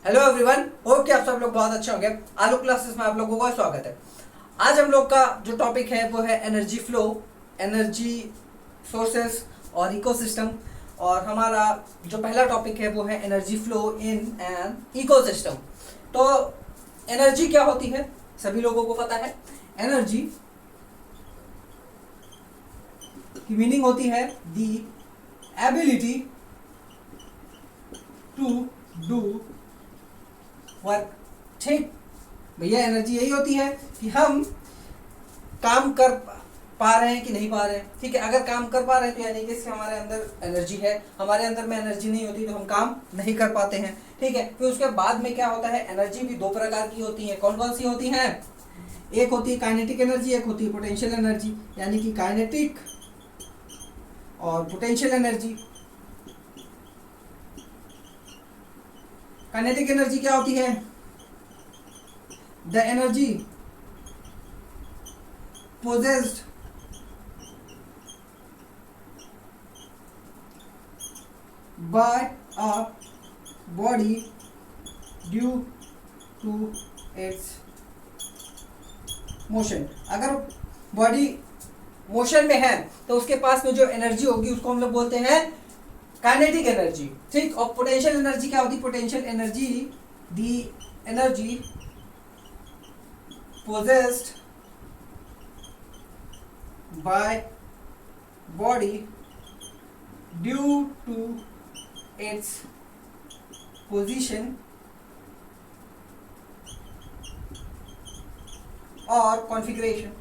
Hello everyone, hope कि आप सब लोग बहुत अच्छे होंगे। आलू क्लासेस में आप लोगों का स्वागत है। आज हम लोग का जो टॉपिक है वो है एनर्जी फ्लो, एनर्जी सोर्सेस और इकोसिस्टम। और हमारा जो पहला टॉपिक है वो है energy flow in an ecosystem. तो एनर्जी क्या होती है सभी लोगों को पता है। एनर्जी की मीनिंग होती है the ability to do work. ठीक भैया, एनर्जी यही होती है कि हम काम कर पा रहे हैं कि नहीं पा रहे हैं। ठीक है, अगर काम कर पा रहे हैं तो यानी कि हमारे अंदर एनर्जी है। हमारे अंदर में एनर्जी नहीं होती तो हम काम नहीं कर पाते हैं। ठीक है, फिर उसके बाद में क्या होता है, एनर्जी भी दो प्रकार की होती है। कौन कौन सी होती हैं? एक होती है काइनेटिक एनर्जी, एक होती है पोटेंशियल एनर्जी। यानी कि काइनेटिक और पोटेंशियल एनर्जी। काइनेटिक एनर्जी क्या होती है? The energy possessed by a body due to its motion। अगर बॉडी मोशन में है तो उसके पास में जो एनर्जी होगी उसको हम लोग बोलते हैं काइनेटिक एनर्जी। ठीक, और पोटेंशियल एनर्जी क्या होती है? Potential energy the energy possessed by body due to its position or configuration।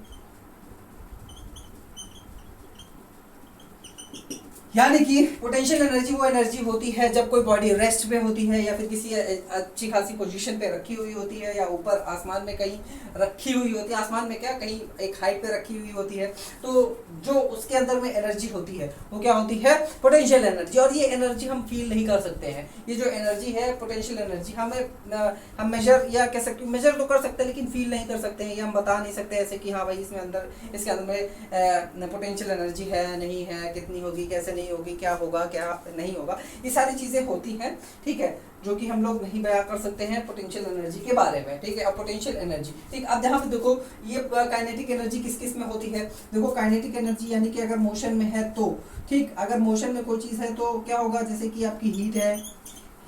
यानी कि पोटेंशियल एनर्जी वो एनर्जी होती है जब कोई बॉडी रेस्ट पे होती है या फिर किसी अच्छी खासी पोजीशन पे रखी हुई होती है या ऊपर आसमान में कहीं रखी हुई होती है। आसमान में क्या, कहीं एक हाइट पे रखी हुई होती है। तो जो उसके अंदर में एनर्जी होती है वो क्या होती है? Potential energy. और ये एनर्जी हम फील नहीं कर सकते हैं। ये जो एनर्जी है पोटेंशियल एनर्जी, हम मेजर या कह सकते, मेजर तो कर सकते हैं लेकिन फील नहीं कर सकते हैं। ये हम बता नहीं सकते ऐसे कि हाँ भाई इसके अंदर में पोटेंशियल एनर्जी है नहीं है, कितनी होगी, कैसे नहीं होगी, क्या होगा क्या नहीं होगा, ये सारी चीजें होती हैं। ठीक है, जो कि हम लोग नहीं बयां कर सकते हैं पोटेंशियल एनर्जी के बारे में। ठीक है, अब पोटेंशियल एनर्जी, ठीक, अब यहाँ पे देखो ये काइनेटिक एनर्जी किस किस में होती है। देखो काइनेटिक एनर्जी यानी कि अगर मोशन में है तो, ठीक, अगर मोशन में कोई चीज है तो क्या होगा, जैसे कि आपकी हीट है,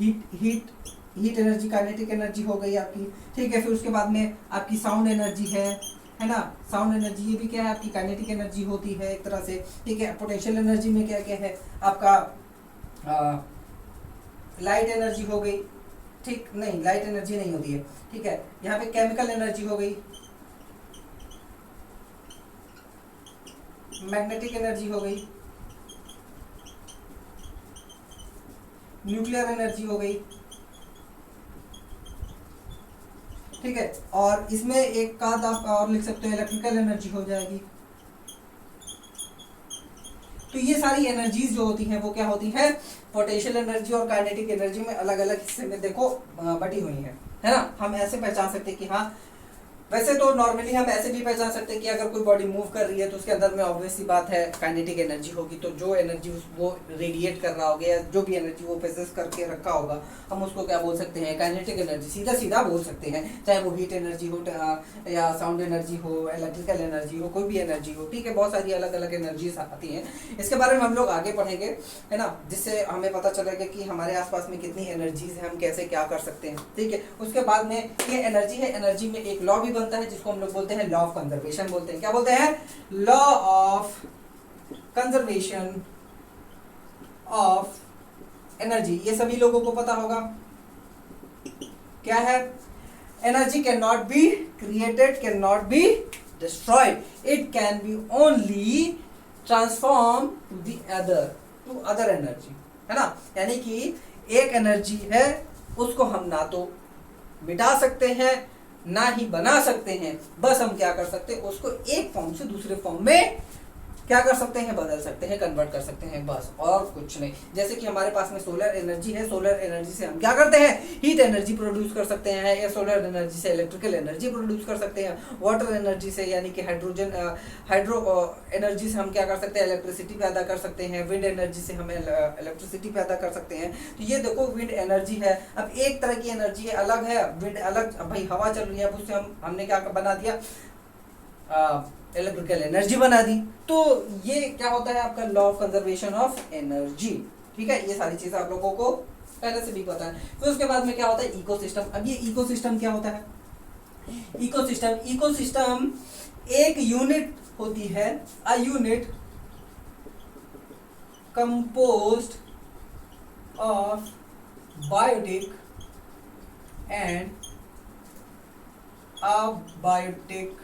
हीट एनर्जी काइनेटिक एनर्जी हो गई आपकी। ठीक है, फिर उसके बाद में आपकी साउंड एनर्जी है ना, साउंड एनर्जी, ये भी क्या है आपकी काइनेटिक एनर्जी होती है एक तरह से। ठीक है, पोटेंशियल एनर्जी में क्या क्या है आपका, लाइट एनर्जी हो गई। ठीक, नहीं लाइट एनर्जी नहीं होती है। ठीक है, यहाँ पे केमिकल एनर्जी हो गई, मैग्नेटिक एनर्जी हो गई, न्यूक्लियर एनर्जी हो गई। ठीक है, और इसमें एक का आप और लिख सकते हो, इलेक्ट्रिकल एनर्जी हो जाएगी। तो ये सारी एनर्जीज जो होती हैं वो क्या होती हैं? पोटेंशियल एनर्जी और काइनेटिक एनर्जी में अलग अलग हिस्से में देखो बटी हुई है ना। हम ऐसे पहचान सकते हैं कि हाँ, वैसे तो नॉर्मली हम ऐसे भी पहचान सकते हैं कि अगर कोई बॉडी मूव कर रही है तो उसके अंदर में ऑब्वियस सी बात है काइनेटिक एनर्जी होगी। तो जो एनर्जी वो रेडिएट कर रहा होगा या जो भी एनर्जी वो पोजेस करके रखा होगा हम उसको क्या बोल सकते हैं? Kinetic energy. सीधा सीधा बोल सकते हैं, चाहे वो हीट एनर्जी हो या साउंड एनर्जी हो, इलेक्ट्रिकल एनर्जी हो, कोई भी एनर्जी हो। ठीक है, बहुत सारी अलग अलग एनर्जीज आती हैं। इसके बारे में हम लोग आगे पढ़ेंगे, है ना, जिससे हमें पता चलेगा कि हमारे आसपास में कितनी एनर्जीज है, हम कैसे क्या कर सकते हैं। ठीक है, उसके बाद में ये एनर्जी है, एनर्जी में एक लॉ भी बनता है जिसको हम लोग बोलते हैं लॉ ऑफ कंजर्वेशन बोलते हैं। क्या बोलते हैं? Law of conservation of energy. ये सभी लोगों को पता होगा क्या है? Energy can not be created, can not be destroyed, it can be only transform to other energy, है ना। यानी कि एक एनर्जी है उसको हम ना तो मिटा सकते हैं ना ही बना सकते हैं, बस हम क्या कर सकते हैं, उसको एक फॉर्म से दूसरे फॉर्म में क्या कर सकते हैं, बदल सकते हैं, कन्वर्ट कर सकते हैं, बस और कुछ नहीं। जैसे कि हमारे पास में सोलर एनर्जी है, सोलर एनर्जी से हम क्या करते हैं, हीट एनर्जी प्रोड्यूस कर सकते हैं, या सोलर एनर्जी से इलेक्ट्रिकल एनर्जी प्रोड्यूस कर सकते हैं, वाटर एनर्जी से यानी कि हाइड्रो एनर्जी से हम क्या कर सकते हैं, इलेक्ट्रिसिटी पैदा कर सकते हैं, विंड एनर्जी से हम इलेक्ट्रिसिटी पैदा कर सकते हैं। तो ये देखो विंड एनर्जी है। अब एक तरह की एनर्जी है, अलग है विंड, अलग। अब भाई हवा चल रही है, अब उससे हमने क्या बना दिया, इलेक्ट्रिकल एनर्जी बना दी। तो ये क्या होता है आपका law of conservation of energy. ठीक है, ये सारी चीजें आप लोगों को पहले से भी पता है। फिर उसके बाद में क्या होता है, इकोसिस्टम। अब ये इकोसिस्टम क्या होता है, इकोसिस्टम एक यूनिट होती है, a unit composed of biotic and abiotic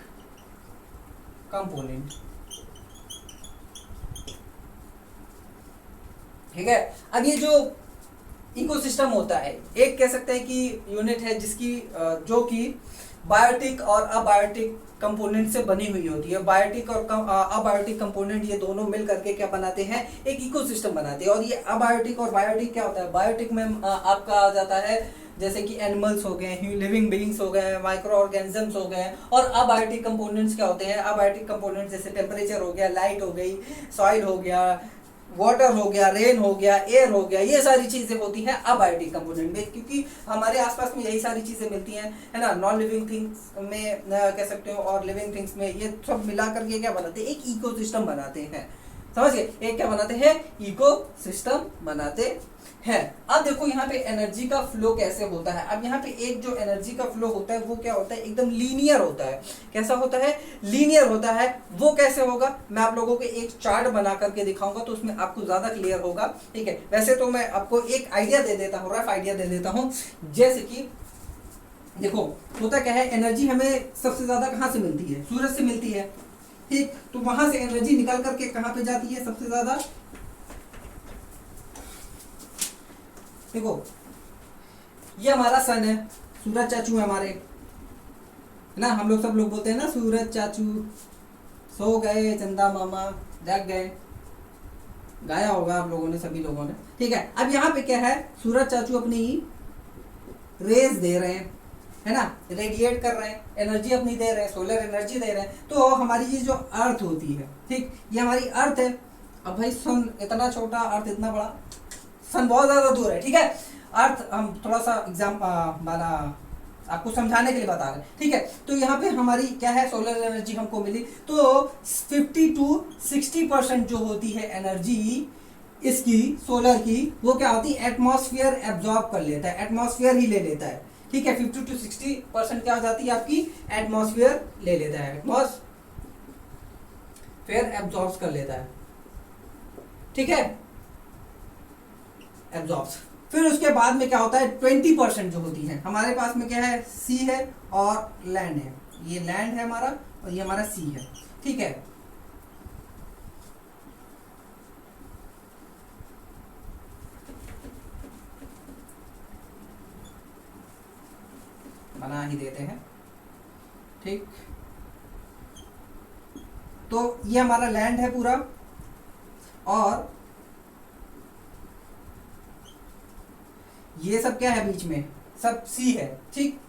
component. ठीक है, अब ये जो इकोसिस्टम होता है, एक कह सकते हैं कि यूनिट है जिसकी जो कि बायोटिक और अबायोटिक कंपोनेंट से बनी हुई होती है। बायोटिक और अबायोटिक कंपोनेंट ये दोनों मिल करके क्या बनाते हैं, एक इकोसिस्टम बनाते हैं। और ये अबायोटिक और बायोटिक क्या होता है, बायोटिक में आपका आ जाता है जैसे कि एनिमल्स हो गए, लिविंग बीइंग्स हो गए, माइक्रो ऑर्गेनिजम्स हो गए। और अबायोटिक कंपोनेंट्स क्या होते हैं, अबायोटिक कंपोनेंट्स जैसे टेम्परेचर हो गया, लाइट हो गई, सॉइल हो गया, वाटर हो गया, रेन हो गया, एयर हो गया, ये सारी चीजें होती हैं अबायोटिक कंपोनेंट में, क्योंकि हमारे आसपास में यही सारी चीजें मिलती हैं, है ना। नॉन लिविंग थिंग्स में कह सकते हो और लिविंग थिंग्स में, ये सब मिला करके क्या बनाते हैं, एक इकोसिस्टम बनाते हैं। समझ गए, एक क्या बनाते हैं, इकोसिस्टम बनाते हैं। अब देखो यहाँ पे एनर्जी का फ्लो कैसे होता है। अब यहाँ पे एक जो एनर्जी का फ्लो होता है वो क्या होता है, एकदम लीनियर होता है। कैसा होता है, लीनियर होता है। वो कैसे होगा, मैं आप लोगों को एक चार्ट बना करके दिखाऊंगा तो उसमें आपको ज्यादा क्लियर होगा। ठीक है, वैसे तो मैं आपको एक आइडिया दे देता हूँ, रफ आइडिया दे देता हूँ। जैसे कि देखो होता क्या है, एनर्जी हमें सबसे ज्यादा कहाँ से मिलती है, सूरज से मिलती है। ठीक, तो वहां से एनर्जी निकल करके कहाँ पे जाती है सबसे ज्यादा, देखो ये हमारा सन है, सूरज चाचू है हमारे, है ना। हम लोग सब लोग बोलते हैं ना, सूरज चाचू सो गए, चंदा मामा जाग गए, गाया होगा आप लोगों ने, सभी लोगों ने। ठीक है, अब यहाँ पे क्या है, सूरज चाचू अपनी रेज दे रहे हैं, है ना, रेडिएट कर रहे हैं, एनर्जी अपनी दे रहे हैं, सोलर एनर्जी दे रहे हैं। तो हमारी ये जो अर्थ होती है, ठीक, ये हमारी अर्थ है। अब भाई सन इतना छोटा, अर्थ इतना बड़ा, सन बहुत ज्यादा दूर है। ठीक है, अर्थ हम थोड़ा सा माना आपको समझाने के लिए बता रहे हैं। ठीक है, तो यहाँ पे हमारी क्या है, सोलर एनर्जी हमको मिली। तो 50 to 60% जो होती है एनर्जी इसकी सोलर की, वो क्या होती है, एटमॉस्फेयर एब्जॉर्ब कर लेता है, एटमॉस्फेयर ही ले लेता है। ठीक है, 50 to 60% क्या हो जाती है आपकी, एटमॉस्फेयर ले लेता है, एटमॉस्फेयर एब्जॉर्ब कर लेता है। ठीक है, एब्जॉर्ब्स। फिर उसके बाद में क्या होता है, 20% जो होती है हमारे पास में क्या है, सी है और लैंड है। ये लैंड है हमारा और ये हमारा सी है। ठीक है, बना ही देते हैं। ठीक, तो ये हमारा लैंड है पूरा, और ये सब क्या है बीच में, सब सी है। ठीक,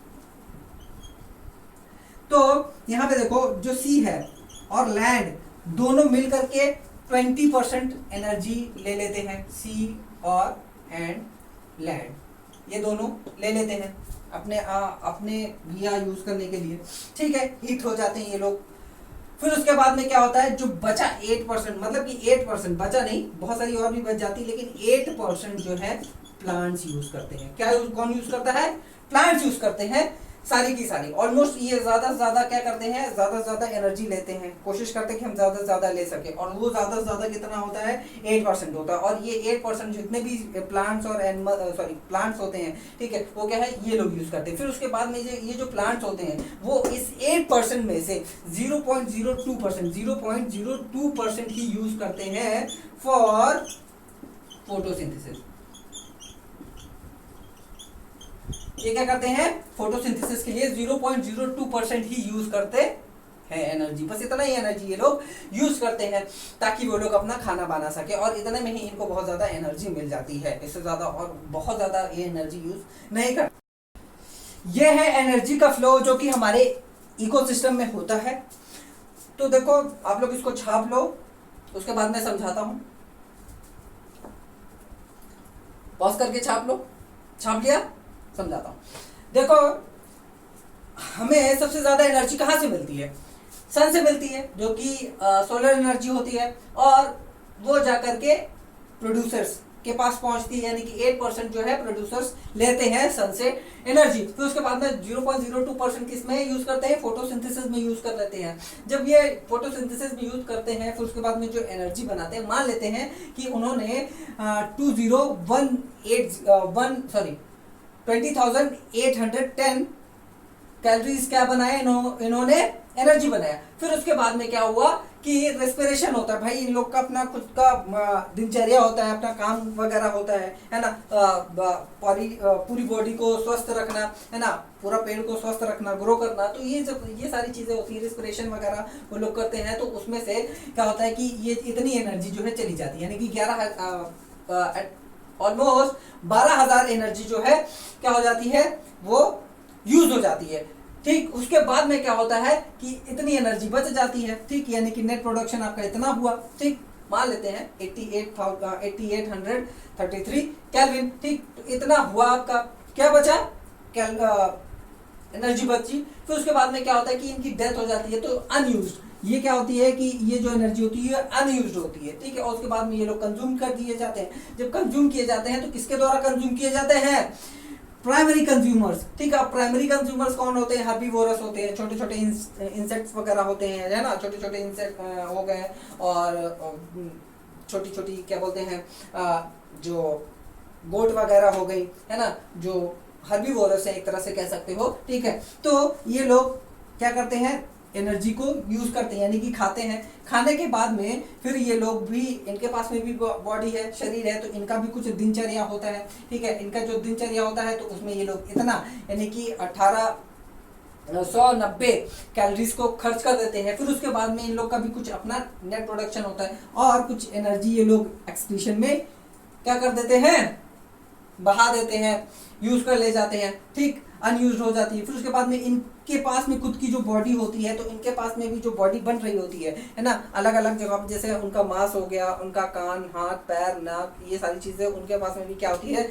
तो यहां पे देखो जो सी है और लैंड दोनों मिल करके 20% एनर्जी ले लेते हैं, सी और एंड लैंड, ये दोनों ले लेते हैं अपने लिया यूज करने के लिए। ठीक है, हीट हो जाते हैं ये लोग। फिर उसके बाद में क्या होता है, जो बचा 8%, मतलब कि 8% बचा नहीं, बहुत सारी और भी बच जाती, लेकिन 8% जो है प्लांट्स यूज करते हैं। क्या कौन यूज करता है, प्लांट्स यूज करते हैं, सारी की सारी। ऑलमोस्ट ये ज्यादा से ज्यादा क्या करते हैं, ज्यादा से ज्यादा एनर्जी लेते हैं, कोशिश करते हैं कि हम ज्यादा से ज्यादा ले सके। और वो ज्यादा से ज्यादा कितना होता है, 8% होता है। और ये 8% जितने भी प्लांट्स और प्लांट्स होते हैं, ठीक है, वो क्या है, ये लोग यूज करते हैं। फिर उसके बाद में ये जो प्लांट्स होते हैं, वो इस 8% में से 0.02% ही यूज करते हैं फॉर फोटोसिंथेसिस। ये क्या करते हैं, फोटोसिंथेसिस के लिए 0.02% ही यूज करते है एनर्जी, बस इतना ही एनर्जी ये लोग यूज करते हैं ताकि वो लोग अपना खाना बना सके, और इतने में ही इनको बहुत ज्यादा एनर्जी मिल जाती है, इससे ज्यादा और बहुत ज्यादा ये एनर्जी यूज नहीं करते। ये है एनर्जी का फ्लो जो कि हमारे इकोसिस्टम में होता है। तो देखो आप लोग इसको छाप लो, उसके बाद मैं समझाता हूं। पॉज करके छाप लो, छाप लिया, समझाता हूं। देखो हमें सबसे ज्यादा एनर्जी कहां से मिलती है? सन से मिलती है, जो कि सोलर एनर्जी होती है, और वो जाकर के प्रोड्यूसर्स के पास पहुंचती है, यानी कि 8% जो है प्रोड्यूसर्स लेते हैं सन से एनर्जी। फिर उसके बाद में 0.02% किसमें यूज करते हैं? फोटोसिंथेसिस में यूज कर लेते हैं। जब ये फोटोसिंथेसिस में यूज करते हैं, फिर उसके बाद में जो एनर्जी बनाते हैं, मान लेते हैं कि उन्होंने 20,810 कैलोरीज क्या बनाए, इन्होंने एनर्जी बनाया। फिर उसके बाद में क्या हुआ कि रेस्पिरेशन होता है, भाई इन लोग का अपना खुद का दिनचर्या होता है, अपना काम वगैरह होता है ना, पूरी बॉडी को स्वस्थ रखना, है ना, पूरा पेड़ को स्वस्थ रखना, ग्रो करना। तो ये सारी चीजें होती है, रेस्पिरेशन वगैरह वो लोग करते हैं। तो उसमें से क्या होता है कि ये इतनी एनर्जी जो है चली जाती है, यानी कि ऑलमोस्ट 12,000 एनर्जी जो है क्या हो जाती है, वो यूज हो जाती है। ठीक, उसके बाद में क्या होता है कि इतनी एनर्जी बच जाती है। ठीक, यानी कि नेट प्रोडक्शन आपका इतना हुआ। ठीक, मान लेते हैं 8833 केल्विन। ठीक, तो इतना हुआ आपका, क्या बचा? एनर्जी बची। फिर उसके बाद में क्या होता है कि इनकी डेथ हो जाती है, तो अनयूज्ड। ये क्या होती है कि ये जो एनर्जी होती है अनयूज्ड होती है। ठीक है, और उसके बाद में ये लोग कंज्यूम कर दिए जाते हैं। जब कंज्यूम किए जाते हैं तो किसके द्वारा कंज्यूम किए जाते हैं? Primary consumers. ठीक है, प्राइमरी कंज्यूमर्स कौन होते हैं? हर्बीवोरस होते हैं, छोटे छोटे इंसेक्ट्स वगैरह होते हैं, है ना, छोटे छोटे इंसेक्ट हो गए, और छोटी छोटी क्या बोलते हैं, जो गोट वगैरह हो गई, है ना, जो हर्बीवोरस है एक तरह से कह सकते हो। ठीक है, तो ये लोग क्या करते हैं? एनर्जी को यूज करते हैं, यानी कि खाते हैं। खाने के बाद में फिर ये लोग भी, इनके पास में भी बॉडी है, शरीर है, तो इनका भी कुछ दिनचर्या होता है। ठीक है, इनका जो दिनचर्या होता है तो उसमें ये लोग इतना, यानी कि 1890 कैलोरीज को खर्च कर देते हैं। फिर उसके बाद में इन लोग का भी कुछ अपना नेट प्रोडक्शन होता है, और कुछ एनर्जी ये लोग एक्सक्रीशन में क्या कर देते हैं? बहा देते हैं, यूज कर ले जाते हैं। ठीक, अनयूज हो जाती है। फिर उसके बाद में इनके पास में खुद की जो बॉडी होती है, तो इनके पास में भी जो बॉडी बन रही होती है ना, अलग अलग जगह पर, जैसे उनका मांस हो गया, उनका कान, हाथ, पैर, नाक, ये सारी चीजें उनके पास में भी क्या होती है?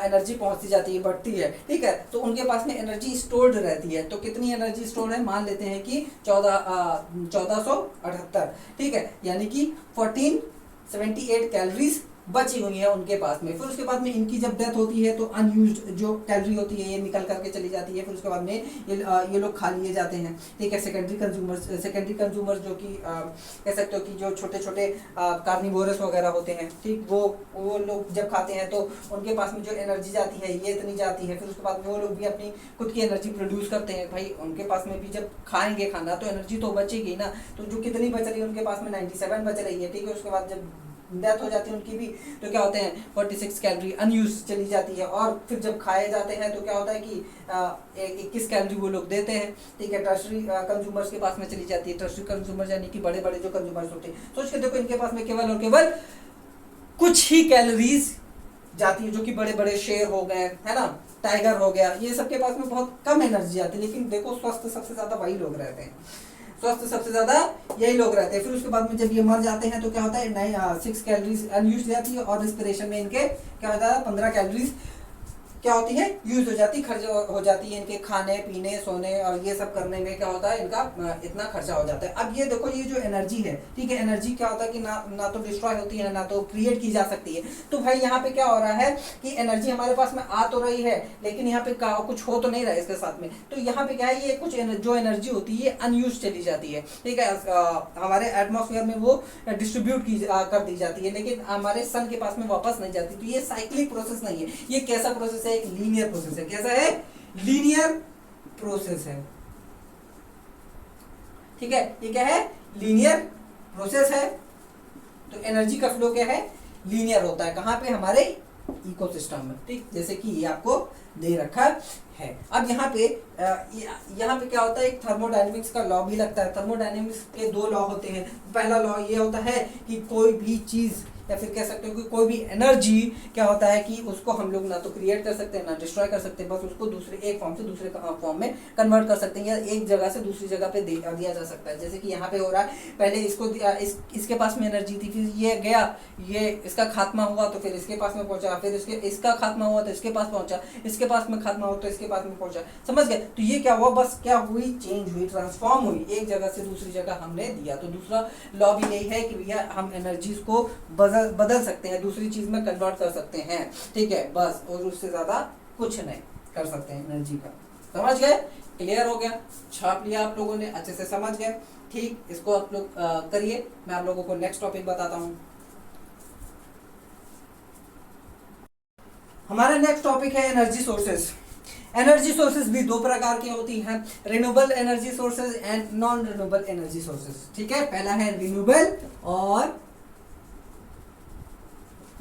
एनर्जी पहुंचती जाती है, बढ़ती है। ठीक है, तो उनके पास में एनर्जी स्टोर्ड रहती है। तो कितनी एनर्जी स्टोर है? मान लेते हैं कि 1478। ठीक है, यानी कि 1478 कैलोरीज बची हुई है उनके पास में। फिर उसके बाद में इनकी जब डेथ होती है तो अनयूज्ड जो कैलोरी होती है ये निकल करके चली जाती है। फिर उसके बाद में ये लोग खा लिए जाते हैं। ठीक है, सेकेंडरी कंज्यूमर्स जो कि कह सकते हो कि जो छोटे छोटे कार्निवोरस वगैरह होते हैं, ठीक, वो लोग जब खाते हैं तो उनके पास में जो एनर्जी जाती है ये इतनी जाती है। फिर उसके बाद में वो लोग भी अपनी खुद की एनर्जी प्रोड्यूस करते हैं। भाई उनके पास में भी जब खाएंगे खाना तो एनर्जी तो बचेगी ना, तो जो कितनी बच रही है उनके पास में 97 बच रही है। ठीक है, उसके बाद जब डेथ हो जाती है उनकी भी, तो क्या होते हैं 46 कैलोरी अनयूज चली जाती है। और फिर जब खाए जाते हैं तो क्या होता है कि 21 कैलोरी वो लोग देते हैं। ठीक है, टर्शरी कंज्यूमर्स के पास में चली जाती है। टर्शरी कंज्यूमर यानी कि बड़े बड़े जो कंज्यूमर्स होते हैं, सोच के देखो इनके पास में केवल और केवल कुछ ही कैलोरीज जाती है, जो कि बड़े बड़े शेर हो गए, है ना, टाइगर हो गया, ये सबके पास में बहुत कम एनर्जी आती है। लेकिन देखो स्वस्थ सबसे ज्यादा वही लोग रहते हैं, स्वस्थ सबसे ज्यादा यही लोग रहते हैं। फिर उसके बाद में जब ये मर जाते हैं तो क्या होता है 6 कैलोरीज अनयूज जाती है, और रेस्पिरेशन में इनके क्या होता है 15 कैलोरीज क्या होती है यूज हो जाती, खर्च हो जाती है। इनके खाने पीने सोने और ये सब करने में क्या होता है इनका इतना खर्चा हो जाता है। अब ये देखो ये जो एनर्जी है, ठीक है, एनर्जी क्या होता है कि ना तो डिस्ट्रॉय होती है ना तो क्रिएट की जा सकती है। तो भाई यहाँ पे क्या हो रहा है कि एनर्जी हमारे पास में आ तो रही है, लेकिन यहाँ पे कुछ हो तो नहीं रहा है इसके साथ में। तो यहाँ पे क्या है, ये कुछ जो एनर्जी होती है अनयूज चली जाती है। ठीक है, हमारे एटमॉस्फेयर में वो डिस्ट्रीब्यूट कर दी जाती है, लेकिन हमारे सन के पास में वापस नहीं जाती। तो ये साइक्लिक प्रोसेस नहीं है, ये कैसा प्रोसेस है, एक लीनियर प्रोसेस है। कैसा है? लीनियर प्रोसेस है। ठीक है, ये क्या है? लीनियर प्रोसेस है। तो एनर्जी का फ्लो क्या है? लीनियर होता है। कहां पे? हमारे इकोसिस्टम में, ठीक। जैसे कि ये आपको दे रखा है। अब यहाँ पे क्या होता है, एक थर्मोडायनेमिक्स का लॉ भी लगता है। थर्मोडायनेमिक्स के दो लॉ होते हैं। पहला लॉ ये होता है कि कोई भी चीज या फिर कह सकते हो कि कोई भी एनर्जी क्या होता है कि उसको हम लोग ना तो क्रिएट कर सकते हैं ना डिस्ट्रॉय कर सकते हैं, बस उसको दूसरे एक फॉर्म से दूसरे फॉर्म में कन्वर्ट कर सकते हैं या एक जगह से दूसरी जगह पे दिया जा सकता है। जैसे कि यहाँ पे हो रहा है, पहले इसको इसके पास में एनर्जी थी, फिर ये गया, ये इसका खात्मा हुआ तो फिर इसके पास में पहुंचा, फिर इसका खात्मा हुआ तो इसके पास पहुंचा, इसके पास में खात्मा हुआ तो इसके पास में पहुंचा। समझ गए? तो ये क्या हुआ, बस क्या हुई, चेंज हुई, ट्रांसफॉर्म हुई, एक जगह से दूसरी जगह हमने दिया। तो दूसरा लॉ भी यही है कि भैया हम एनर्जीज को बदल सकते हैं, दूसरी चीज में कन्वर्ट कर सकते हैं, ठीक है, बस। और उससे ज्यादा कुछ नहीं कर सकते हैं एनर्जी का। समझ गए? क्लियर हो गया? छाप लिया आप लोगों ने, अच्छे से समझ गए, ठीक। इसको आप लोग करिए। मैं आप लोगों को नेक्स्ट टॉपिक बताता हूं। हमारा नेक्स्ट टॉपिक है एनर्जी सोर्सेज। एनर्जी सोर्सेज भी दो प्रकार की होती हैं, renewable energy sources and non renewable energy sources, ठीक है। पहला है रिन्यूएबल और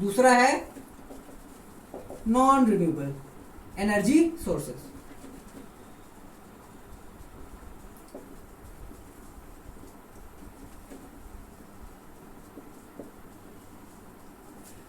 दूसरा है non renewable energy sources.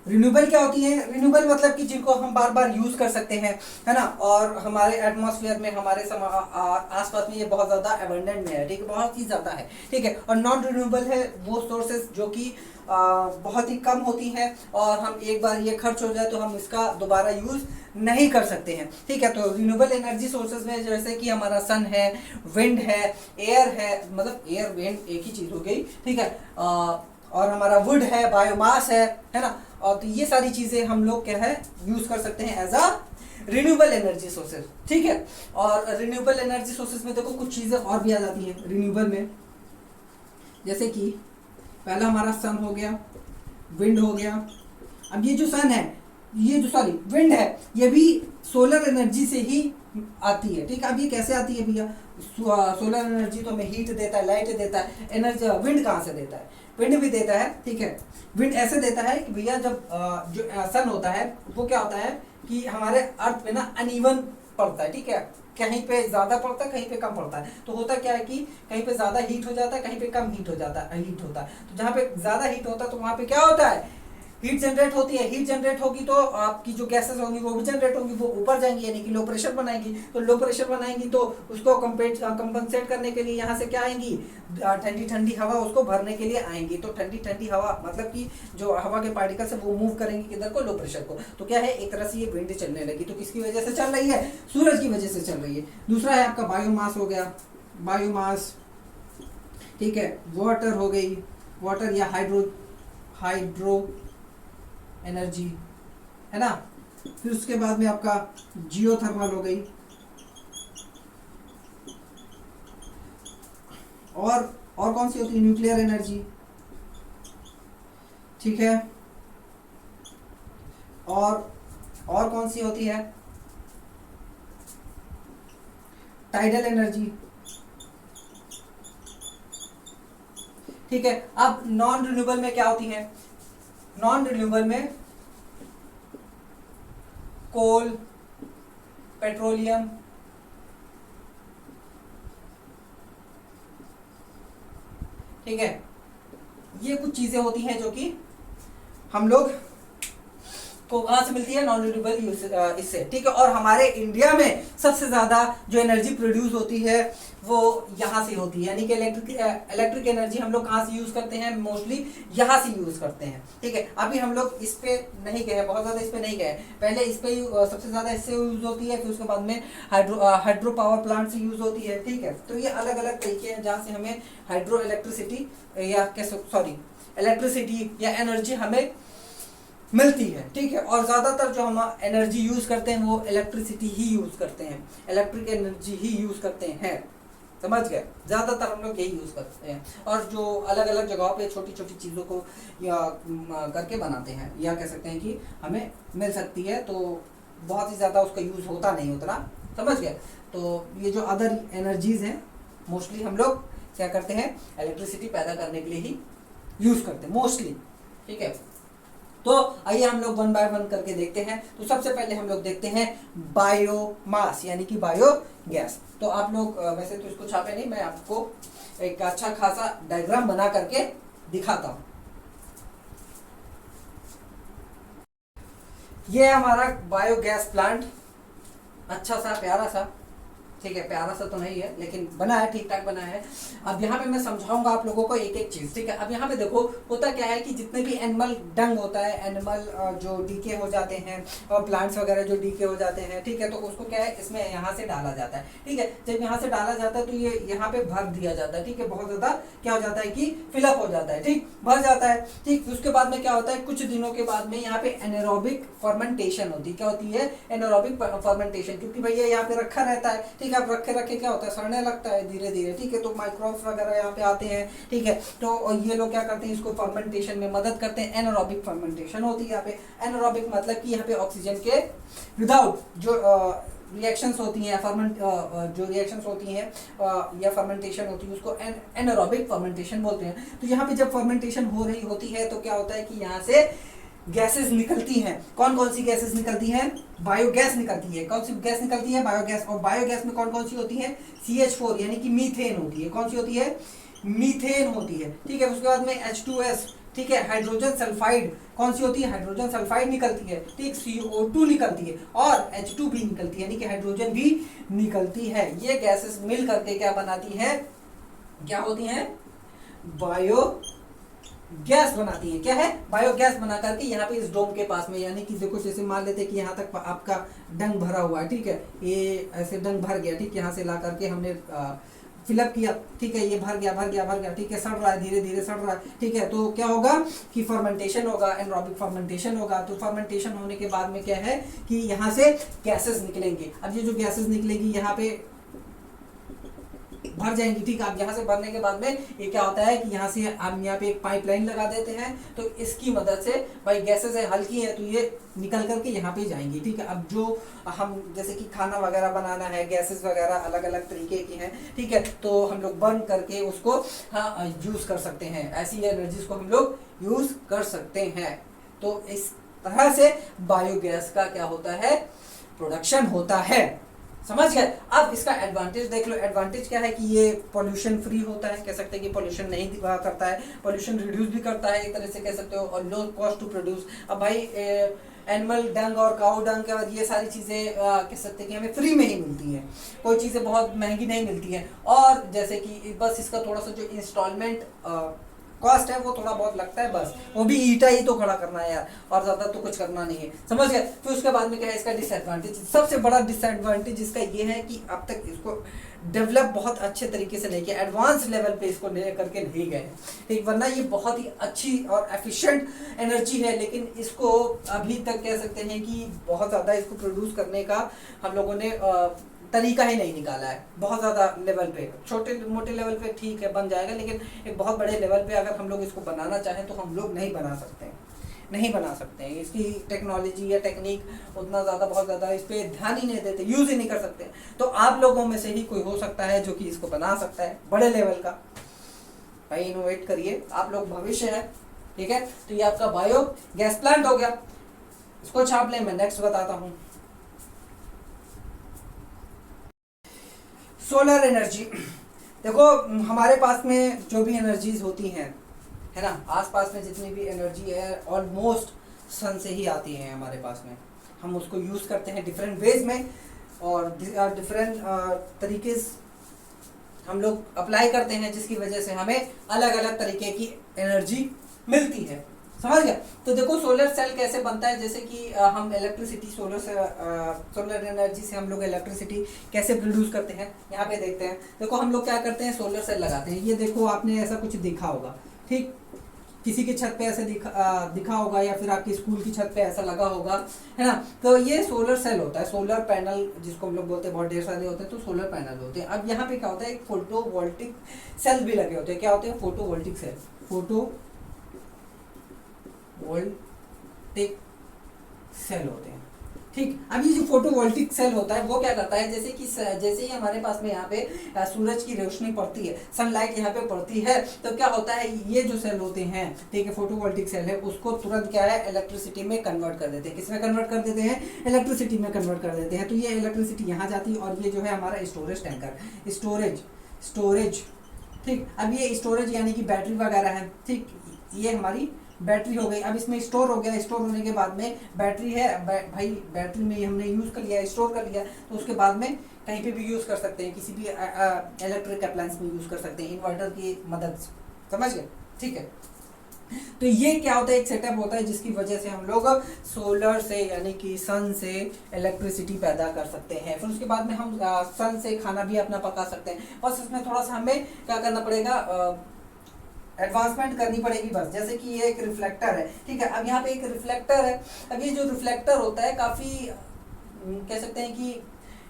Renewable क्या होती है? रिन्यूएबल मतलब कि जिनको हम बार बार यूज कर सकते हैं, है ना, और हमारे एटमॉस्फेयर में, हमारे आसपास में ये बहुत ज्यादा एबंडेंट में है, ठीक है, बहुत ही ज्यादा है, ठीक है। और नॉन रिन्यूएबल है वो सोर्सेज जो कि बहुत ही कम होती है और हम एक बार ये खर्च हो जाए तो हम इसका दोबारा यूज नहीं कर सकते हैं, ठीक है। तो रिन्यूएबल एनर्जी सोर्सेज में जैसे कि हमारा सन है, विंड है, एयर है, मतलब एयर विंड एक ही चीज हो गई, ठीक है, और हमारा वुड है, बायोमास है ना, और तो ये सारी चीजें हम लोग क्या है यूज कर सकते हैं as a renewable energy sources, ठीक है। और रिन्यूएबल एनर्जी सोर्सेज में देखो कुछ चीजें और भी आ जाती हैं रिन्यूएबल में, जैसे कि पहला हमारा सन हो गया, विंड हो गया। अब ये जो सन है, ये जो सॉरी विंड है, ये भी सोलर एनर्जी से ही आती है, ठीक है। अब ये कैसे आती है भैया? सोलर एनर्जी तो हमें हीट देता है, लाइट देता है, एनर्जी विंड कहाँ से देता है? विंड भी देता है, ठीक है। विंड ऐसे देता है कि भैया जब जो सन होता है वो क्या होता है कि हमारे अर्थ पे ना अनइवन पड़ता है, ठीक है, कहीं पे ज्यादा पड़ता है, कहीं पे कम पड़ता है। तो होता क्या है कि कहीं पे ज्यादा हीट हो जाता है, कहीं पे कम हीट हो जाता है, हीट होता है। तो जहाँ पे ज्यादा हीट होता है तो वहां पे क्या होता है, हीट जनरेट होती है। हीट जनरेट होगी तो आपकी जो गैसेस होंगी वो भी जनरेट होंगी, वो ऊपर जाएंगी, यानी कि लो प्रेशर बनाएंगी। तो लो प्रेशर बनाएंगी तो उसको कंपनसेट करने के लिए यहाँ से क्या आएंगी, ठंडी ठंडी हवा उसको भरने के लिए आएंगी। तो ठंडी ठंडी हवा मतलब कि जो हवा के पार्टिकल्स है वो मूव करेंगे किधर को, लो प्रेशर को। तो क्या है, एक तरह से ये विंड चलने लगी। तो किसकी वजह से चल रही है? सूरज की वजह से चल रही है। दूसरा है आपका बायोमास हो गया, बायोमास, ठीक है, वाटर हो गई, वाटर या हाइड्रो एनर्जी, है ना। फिर उसके बाद में आपका जियोथर्मल हो गई, और कौन सी होती है? न्यूक्लियर एनर्जी, ठीक है। और कौन सी होती है? टाइडल एनर्जी, ठीक है। अब नॉन रिन्यूएबल में क्या होती है? नॉन रिन्यूएबल में कोल, पेट्रोलियम, ठीक है, ये कुछ चीजें होती हैं जो कि हम लोग को कहाँ से मिलती है? नॉन रिन्यूएबल इससे, ठीक है। और हमारे इंडिया में सबसे ज्यादा जो एनर्जी प्रोड्यूस होती है वो यहाँ से होती है, यानी कि इलेक्ट्रिक एनर्जी हम लोग कहाँ से यूज करते हैं? मोस्टली यहाँ से यूज करते हैं, ठीक है। अभी हम लोग इस पे नहीं गए, बहुत ज्यादा इस पे नहीं गए। पहले इस पे सबसे ज्यादा इससे यूज होती है, फिर उसके बाद में हाइड्रो पावर प्लांट से यूज होती है, ठीक है। तो ये अलग अलग तरीके हैं जहाँ से हमें हाइड्रो इलेक्ट्रिसिटी या इलेक्ट्रिसिटी या एनर्जी हमें मिलती है, ठीक है। और ज्यादातर जो हम एनर्जी यूज करते हैं वो इलेक्ट्रिसिटी ही यूज करते हैं, इलेक्ट्रिक एनर्जी ही यूज करते हैं, समझ गए। ज्यादातर हम लोग यही यूज करते हैं। और जो अलग अलग जगहों पे छोटी छोटी चीजों को या करके बनाते हैं, या कह सकते हैं कि हमें मिल सकती है, तो बहुत ही ज्यादा उसका यूज होता नहीं उतना, समझ गए। तो ये जो अदर एनर्जीज हैं मोस्टली हम लोग क्या करते हैं? इलेक्ट्रिसिटी पैदा करने के लिए ही यूज करते हैं मोस्टली, ठीक है। तो आइए हम लोग वन बाय वन करके देखते हैं। तो सबसे पहले हम लोग देखते हैं बायोमास यानी कि बायोगैस। तो आप लोग वैसे तो इसको छापे नहीं, मैं आपको एक अच्छा खासा डायग्राम बना करके दिखाता हूं। ये है हमारा बायोगैस प्लांट, अच्छा सा प्यारा सा, ठीक है, प्यारा सा तो नहीं है लेकिन बना है, ठीक ठाक बना है। अब यहाँ पे मैं समझाऊंगा आप लोगों को एक एक चीज, ठीक है। अब यहाँ पे देखो होता क्या है कि जितने भी एनिमल डंग होता है, एनिमल जो डीके हो जाते हैं और प्लांट्स वगैरह जो डीके हो जाते हैं, ठीक है, तो उसको क्या है इसमें यहाँ से डाला जाता है, ठीक है। जब यहाँ से डाला जाता है तो ये यहाँ पे भर दिया जाता है, ठीक है, बहुत ज्यादा क्या हो जाता है कि फिलअप हो जाता है, ठीक, भर जाता है, ठीक। उसके बाद में क्या होता है, कुछ दिनों के बाद में यहाँ पे एनारोबिक फर्मेंटेशन होती है। क्या होती है? एनारोबिक फर्मेंटेशन, क्योंकि भैया यहाँ पे रखा रहता है, ठीक है, अब रखे रखे क्या होता है, सड़ने लगता है धीरे धीरे, ठीक है। तो माइक्रोब्स वगैरह यहाँ पे आते हैं, ठीक है, तो ये लोग क्या करते हैं, इसको फर्मेंटेशन में मदद करते हैं। एनारोबिक फर्मेंटेशन होती है यहाँ पे। एनारोबिक मतलब कि यहाँ पे ऑक्सीजन के विदाउट जो रिएक्शंस होती हैं, जो रिएक्शंस होती हैं या फर्मेंटेशन होती है, उसको एनारोबिक फर्मेंटेशन बोलते हैं। तो यहाँ पे जब फर्मेंटेशन हो रही होती है तो क्या होता है कि यहाँ से गैसेस निकलती हैं। कौन कौन सी गैसेस निकलती हैं? बायोगैस निकलती है। कौन सी गैस निकलती है? बायोगैस। और बायोगैस में कौन कौन सी होती है? CH4 यानी कि मीथेन होती है। कौन सी होती है? मीथेन होती है, ठीक है। उसके बाद में H2S, ठीक है, हाइड्रोजन सल्फाइड कौन सी होती है? हाइड्रोजन सल्फाइड निकलती है, ठीक। CO2 निकलती है और H2 भी निकलती है, यानी कि हाइड्रोजन भी निकलती है। ये गैसेस मिल करके क्या बनाती है? क्या होती है? बायो गैस बनाती है। क्या है? बायोगैस बना करके यहाँ पे इस डोम के पास में, यानी कि देखो जैसे मान लेते कि यहाँ तक आपका डंग भरा हुआ है, ठीक है, ये ऐसे डंग भर गया, ठीक, यहाँ से ला करके हमने फिलअप किया, ठीक है, ये भर गया भर गया भर गया, ठीक है, सड़ रहा है, धीरे धीरे सड़ रहा है, ठीक है। तो क्या होगा कि फर्मेंटेशन होगा, एनारोबिक फर्मेंटेशन होगा। तो फर्मेंटेशन होने के बाद में क्या है कि यहाँ से गैसेस निकलेंगे। अब ये जो गैसेस निकलेगी यहाँ पे भर जाएंगी, ठीक है। अब यहाँ से भरने के बाद में ये क्या होता है कि यहाँ से हम यहाँ पे एक पाइपलाइन लगा देते हैं, तो इसकी मदद से भाई गैसेस है हल्की है तो ये निकल करके यहाँ पे जाएंगी, ठीक है। अब जो हम जैसे कि खाना वगैरह बनाना है, गैसेस वगैरह अलग अलग तरीके की हैं, ठीक है, तो हम लोग बर्न करके उसको यूज कर सकते हैं। ऐसी एनर्जीज को हम लोग यूज कर सकते हैं। तो इस तरह से बायोगैस का क्या होता है? प्रोडक्शन होता है। समझ गए? अब इसका एडवांटेज देख लो। एडवांटेज क्या है कि ये पोल्यूशन फ्री होता है, कह सकते हैं कि पोल्यूशन नहीं करता है, पोल्यूशन रिड्यूस भी करता है एक तरह से कह सकते हो, और लो कॉस्ट टू प्रोड्यूस। अब भाई एनिमल डंग और काउ डंग और ये सारी चीज़ें कह सकते हैं कि हमें फ्री में ही मिलती हैं, कोई चीज़ें बहुत महंगी नहीं मिलती हैं। और जैसे कि बस इसका थोड़ा सा जो इंस्टॉलमेंट कॉस्ट है वो थोड़ा बहुत लगता है, बस वो भी ईटा ही तो खड़ा करना है यार, और ज्यादा तो कुछ करना नहीं है। समझ गए? फिर उसके बाद में क्या है इसका डिसएडवांटेज? सबसे बड़ा डिसएडवांटेज इसका ये है कि अब तक इसको डेवलप बहुत अच्छे तरीके से नहीं किया, एडवांस लेवल पे इसको ले करके नहीं गए, ठीक। वरना ये बहुत ही अच्छी और एफिशिएंट एनर्जी है, लेकिन इसको अभी तक कह सकते हैं कि बहुत ज़्यादा इसको प्रोड्यूस करने का हम लोगों ने तरीका ही नहीं निकाला है। बहुत ज़्यादा लेवल पे, छोटे मोटे लेवल पे ठीक है बन जाएगा, लेकिन एक बहुत बड़े लेवल पे अगर हम लोग इसको बनाना चाहें तो हम लोग नहीं बना सकते हैं, नहीं बना सकते हैं। इसकी टेक्नोलॉजी या टेक्निक उतना ज़्यादा बहुत ज़्यादा इस पर ध्यान ही नहीं देते, यूज़ ही नहीं कर सकते। तो आप लोगों में से ही कोई हो सकता है जो कि इसको बना सकता है बड़े लेवल का। भाई इनोवेट करिए, आप लोग भविष्य है, ठीक है। तो ये आपका बायो गैस प्लांट हो गया, इसको छाप लें। मैं नेक्स्ट बताता हूँ, सोलर एनर्जी। देखो हमारे पास में जो भी एनर्जीज होती हैं, है ना, आसपास में जितनी भी एनर्जी है ऑलमोस्ट सन से ही आती है हमारे पास में। हम उसको यूज़ करते हैं डिफरेंट वेज में, और डिफरेंट तरीके हम लोग अप्लाई करते हैं, जिसकी वजह से हमें अलग अलग तरीके की एनर्जी मिलती है। समझ गया? तो देखो सोलर सेल कैसे बनता है, जैसे कि हम इलेक्ट्रिसिटी सोलर एनर्जी से हम लोग इलेक्ट्रिसिटी कैसे प्रोड्यूस करते हैं, यहाँ पे देखते हैं। देखो हम लोग क्या करते हैं, सोलर सेल लगाते हैं। ये देखो आपने ऐसा कुछ देखा होगा, ठीक, किसी की छत पे ऐसे दिखा होगा, या फिर आपकी स्कूल की छत पे ऐसा लगा होगा, है ना। तो ये सोलर सेल होता है, सोलर पैनल जिसको हम लोग बोलते हैं, बहुत ढेर सारे होते हैं, तो सोलर पैनल होते हैं। अब यहाँ पे क्या होता है, एक फोटोवोल्टिक सेल भी लगे होते हैं। क्या होते हैं? फोटोवोल्टिक सेल, फोटोवोल्टिक सेल होते हैं, ठीक। अब ये जो फोटोवोल्टिक सेल होता है वो क्या करता है, जैसे ही हमारे पास में यहाँ पे सूरज की रोशनी पड़ती है, सनलाइट यहाँ पे पड़ती है, तो क्या होता है ये जो सेल होते हैं, ठीक है, फोटोवोल्टिक सेल है, उसको तुरंत क्या है इलेक्ट्रिसिटी में कन्वर्ट कर देते हैं। किसमें कन्वर्ट कर देते हैं? इलेक्ट्रिसिटी में कन्वर्ट कर देते हैं। तो ये इलेक्ट्रिसिटी यहाँ जाती है और ये जो है हमारा स्टोरेज टैंकर, स्टोरेज, ठीक। अब ये स्टोरेज यानी कि बैटरी वगैरह है, ठीक, ये हमारी बैटरी हो गई। अब इसमें स्टोर हो गया, स्टोर होने के बाद में बैटरी है, भाई बैटरी में हमने यूज़ कर लिया, स्टोर कर लिया, तो उसके बाद में कहीं पे भी यूज़ कर सकते हैं, किसी भी इलेक्ट्रिक अप्लायंस में यूज़ कर सकते हैं इन्वर्टर की मदद से, समझ गए? ठीक है। तो ये क्या होता है, एक सेटअप होता है जिसकी वजह से हम लोग सोलर से यानी कि सन से इलेक्ट्रिसिटी पैदा कर सकते हैं। फिर उसके बाद में हम सन से खाना भी अपना पका सकते हैं। बस इसमें थोड़ा सा हमें क्या करना पड़ेगा, एडवांसमेंट करनी पड़ेगी बस। जैसे कि ये एक रिफ्लेक्टर है, ठीक है। अब यहाँ पे एक रिफ्लेक्टर है। अब ये जो रिफ्लेक्टर होता है काफ़ी कह सकते हैं कि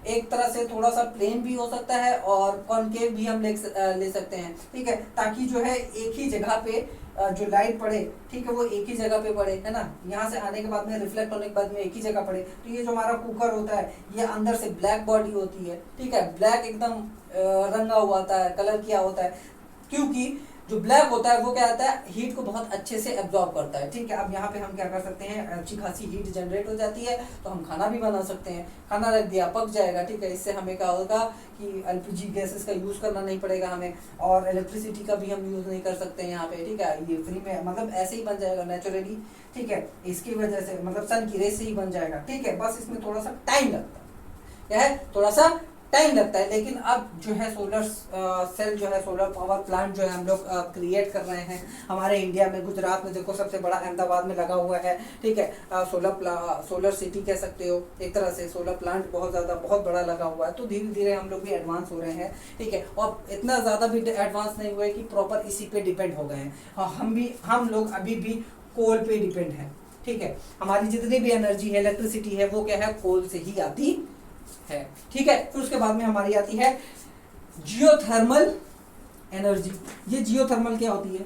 एक तरह से थोड़ा सा प्लेन भी हो सकता है और कॉनकेव भी हम ले सकते हैं, ठीक है, ताकि जो है एक ही जगह पे जो लाइट पड़े, ठीक है, वो एक ही जगह पे पड़े, है ना। यहाँ से आने के बाद में रिफ्लेक्ट होने के बाद में एक ही जगह पड़े। तो ये जो हमारा कुकर होता है ये अंदर से ब्लैक बॉडी होती है, ठीक है, ब्लैक एकदम रंगा हुआ होता है, कलर किया होता है, क्योंकि जो ब्लैक होता है वो क्या होता है, हीट को बहुत अच्छे से एब्जॉर्ब करता है, ठीक है। अब यहाँ पे हम क्या कर सकते हैं, अच्छी खासी हीट जनरेट हो जाती है, तो हम खाना भी बना सकते हैं। खाना रख दिया, पक जाएगा, ठीक है। इससे हमें क्या होगा कि एलपीजी गैसेस का यूज़ करना नहीं पड़ेगा हमें, और इलेक्ट्रिसिटी का भी हम यूज़ नहीं कर सकते हैं यहाँ पे, ठीक है। ये फ्री में मतलब ऐसे ही बन जाएगा नेचुरली, ठीक है, इसकी वजह से मतलब सन की रेस से ही बन जाएगा, ठीक है। बस इसमें थोड़ा सा टाइम लगता है, क्या है, थोड़ा सा टाइम लगता है। लेकिन अब जो है सोलर सेल जो है, सोलर पावर प्लांट जो है हम लोग क्रिएट कर रहे हैं हमारे इंडिया में। गुजरात में देखो सबसे बड़ा अहमदाबाद में लगा हुआ है, ठीक है। सोलर सिटी कह सकते हो एक तरह से। सोलर प्लांट बहुत बड़ा लगा हुआ है। तो धीरे धीरे हम लोग भी एडवांस हो रहे हैं, ठीक है। और इतना ज़्यादा भी एडवांस नहीं हुए कि प्रॉपर इसी पे डिपेंड हो गए हैं। हम लोग अभी भी कोल पे डिपेंड हैं, ठीक है। हमारी जितनी भी एनर्जी है, इलेक्ट्रिसिटी है, वो क्या है, कोल से ही आती है, ठीक है। फिर उसके बाद में हमारी आती है जियोथर्मल एनर्जी। ये जियोथर्मल क्या होती है?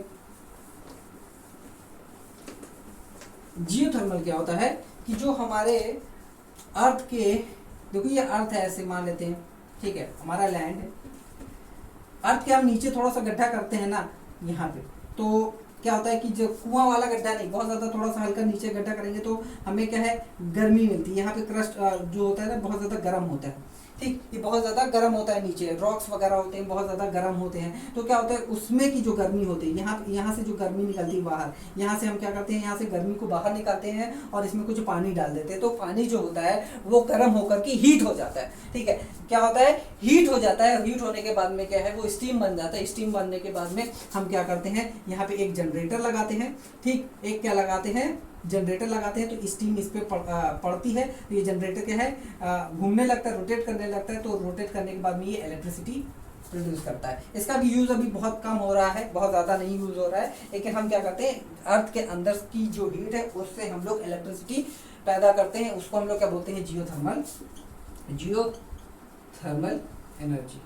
जियोथर्मल क्या होता है कि जो हमारे अर्थ के, देखो ये अर्थ है ऐसे मान लेते हैं, ठीक है, हमारा लैंड है। अर्थ के हम नीचे थोड़ा सा गड्ढा करते हैं ना यहाँ पे, तो क्या होता है कि जो कुआं वाला गड्ढा नहीं, बहुत ज़्यादा थोड़ा सा हल्का नीचे गड्ढा करेंगे तो हमें क्या है, गर्मी मिलती है। यहाँ पे क्रस्ट जो होता है ना बहुत ज़्यादा गर्म होता है, ठीक, ये बहुत ज़्यादा गर्म होता है। नीचे रॉक्स वगैरह होते हैं, बहुत ज़्यादा गर्म होते हैं। तो क्या होता है उसमें की जो गर्मी होती है, यहाँ से जो गर्मी निकलती है बाहर, यहाँ से हम क्या करते हैं, यहाँ से गर्मी को बाहर निकालते हैं और इसमें कुछ पानी डाल देते हैं। तो पानी जो होता है वो गर्म होकर के हीट हो जाता है, ठीक है। क्या होता है, हीट हो जाता है। हीट होने के बाद में क्या है, वो स्टीम बन जाता है। स्टीम बनने के बाद में हम क्या करते हैं, यहाँ पे एक जनरेटर लगाते हैं, ठीक, एक क्या लगाते हैं, जनरेटर लगाते हैं। तो स्टीम इस पे पड़ती है, तो ये जनरेटर क्या है, घूमने लगता है, रोटेट करने लगता है। तो रोटेट करने के बाद में ये इलेक्ट्रिसिटी प्रोड्यूस करता है। इसका भी यूज़ अभी बहुत कम हो रहा है, बहुत ज़्यादा नहीं यूज़ हो रहा है। लेकिन हम क्या करते हैं, अर्थ के अंदर की जो हीट है उससे हम लोग इलेक्ट्रिसिटी पैदा करते हैं। उसको हम लोग क्या बोलते हैं, जियोथर्मल एनर्जी,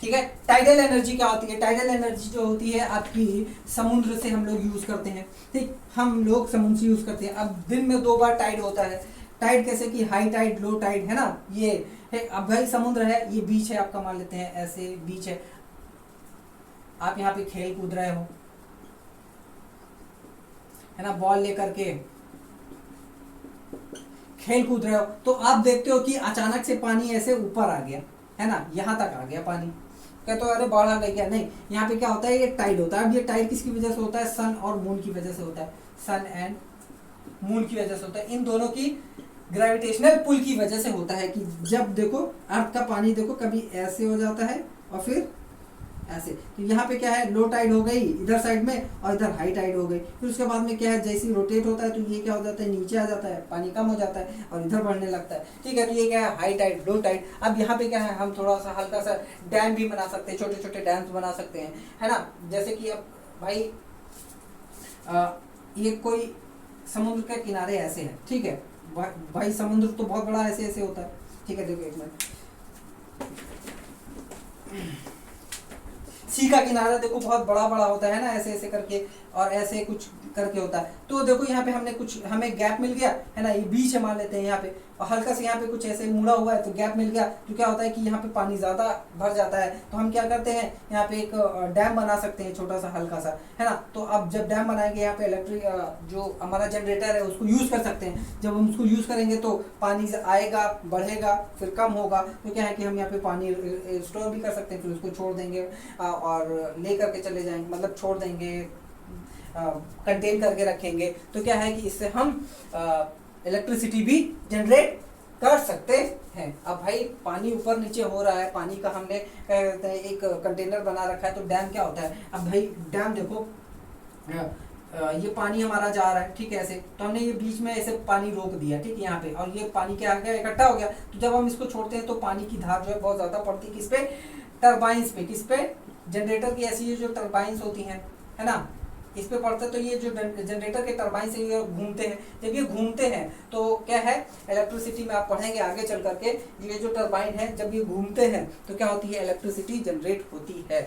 ठीक है। टाइडल एनर्जी क्या होती है? टाइडल एनर्जी जो होती है आपकी समुद्र से हम लोग यूज करते हैं, ठीक, हम लोग समुद्र से यूज करते हैं। अब दिन में 2 बार टाइड होता है। टाइड कैसे कि हाई टाइड, लो टाइड, है ना, ये है। अब भाई समुद्र है, ये बीच है आपका, मान लेते हैं ऐसे बीच है, आप यहाँ पे खेल कूद रहे हो, है ना, बॉल लेकर के खेल कूद रहे हो, तो आप देखते हो कि अचानक से पानी ऐसे ऊपर आ गया, है ना, यहाँ तक आ गया पानी। कहते हो अरे बाढ़ आ गई क्या? नहीं, यहाँ पे क्या होता है, ये टाइड होता है। अब ये टाइड किसकी वजह से होता है? सन और मून की वजह से होता है। सन एंड मून की वजह से होता है। इन दोनों की ग्रेविटेशनल पुल की वजह से होता है कि जब देखो अर्थ का पानी देखो कभी ऐसे हो जाता है और फिर ऐसे। तो यहाँ पे क्या है, लो टाइड हो गई इधर साइड में और इधर हाई टाइड हो गई। फिर उसके बाद में क्या है, जैसे ही रोटेट होता है तो ये क्या हो जाता है, नीचे आ जाता है, पानी कम हो जाता है और इधर बढ़ने लगता है, ठीक है। तो ये क्या है, हाई टाइड, लो टाइड। अब यहाँ पे क्या है, हम थोड़ा सा हल्का सा डैम भी बना सकते हैं, छोटे छोटे डैम्स बना सकते हैं, है ना। जैसे कि अब भाई ये कोई समुद्र के किनारे ऐसे है, ठीक है भाई, समुद्र तो बहुत बड़ा ऐसे ऐसे होता है, ठीक है। देखो एक मिनट, सी का किनारा देखो बहुत बड़ा बड़ा होता है ना, ऐसे ऐसे करके और ऐसे कुछ करके होता है। तो देखो यहाँ पे हमने कुछ, हमें गैप मिल गया है ना, ये बीच है मान लेते हैं यहाँ पे, और हल्का से यहाँ पे कुछ ऐसे मुड़ा हुआ है तो गैप मिल गया, तो क्या होता है कि यहाँ पे पानी ज़्यादा भर जाता है। तो हम क्या करते हैं, यहाँ पे एक डैम बना सकते हैं छोटा सा हल्का सा, है ना। तो अब जब डैम बनाएंगे यहाँ पे इलेक्ट्रिक जो हमारा जनरेटर है उसको यूज़ कर सकते हैं। जब हम उसको यूज़ करेंगे तो पानी आएगा, बढ़ेगा, फिर कम होगा, तो क्या है कि हम यहाँ पे पानी स्टोर भी कर सकते हैं, फिर उसको छोड़ देंगे और ले करके चले जाएंगे, मतलब छोड़ देंगे, कंटेन करके रखेंगे। तो क्या है कि इससे हम इलेक्ट्रिसिटी भी जनरेट कर सकते हैं। अब भाई पानी ऊपर नीचे हो रहा है, पानी का हमने क्या कहते हैं एक कंटेनर बना रखा है, तो डैम क्या होता है, अब भाई डैम देखो ये पानी हमारा जा रहा है, ठीक है, ऐसे, तो हमने ये बीच में ऐसे पानी रोक दिया, ठीक है, यहाँ पे, और ये पानी क्या आ गया, इकट्ठा हो गया। तो जब हम इसको छोड़ते हैं तो पानी की धार जो है बहुत ज़्यादा पड़ती है, किस पे, टरबाइंस पे, किस पे, जनरेटर की ऐसी जो टरबाइंस होती हैं, है ना, इस पे पड़ता है। तो ये जो जनरेटर के टरबाइन से ये घूमते हैं, जब ये घूमते हैं तो क्या है, इलेक्ट्रिसिटी में आप पढ़ेंगे आगे चल करके, ये जो टरबाइन है जब ये घूमते हैं तो क्या होती है, इलेक्ट्रिसिटी जनरेट होती है।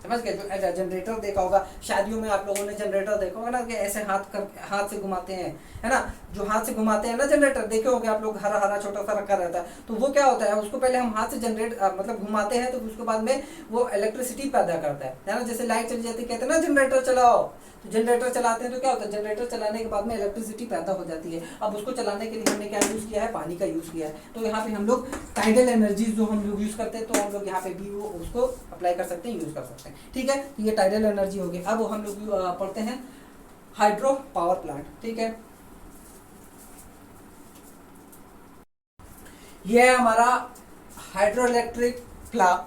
समझ गए, जो जनरेटर देखा होगा शादियों में, आप लोगों ने जनरेटर देखा होगा ना, कि ऐसे हाथ से घुमाते हैं, है ना, जो हाथ से घुमाते हैं ना जनरेटर, देखे होंगे आप लोग, हरा हरा छोटा सा रखा रहता है। तो वो क्या होता है, उसको पहले हम हाथ से मतलब घुमाते हैं, तो उसके बाद में वो इलेक्ट्रिसिटी पैदा करता है ना। जैसे लाइट चली जाती है, कहते हैं ना जनरेटर चलाओ, तो जनरेटर चलाते हैं तो क्या होता है, जनरेटर चलाने के बाद में इलेक्ट्रिसिटी पैदा हो जाती है। अब उसको चलाने के लिए हमने क्या यूज़ किया है, पानी का यूज़ किया है। तो यहाँ पे हम लोग टाइडल एनर्जी जो हम लोग यूज़ करते हैं, तो हम लोग यहाँ पे भी वो उसको अप्लाई कर सकते हैं, यूज़ कर सकते हैं, ठीक है। तो ये टाइडल एनर्जी हो गई। अब हम लोग पढ़ते हैं हाइड्रो पावर प्लांट, ठीक है। ये हमारा हाइड्रो इलेक्ट्रिक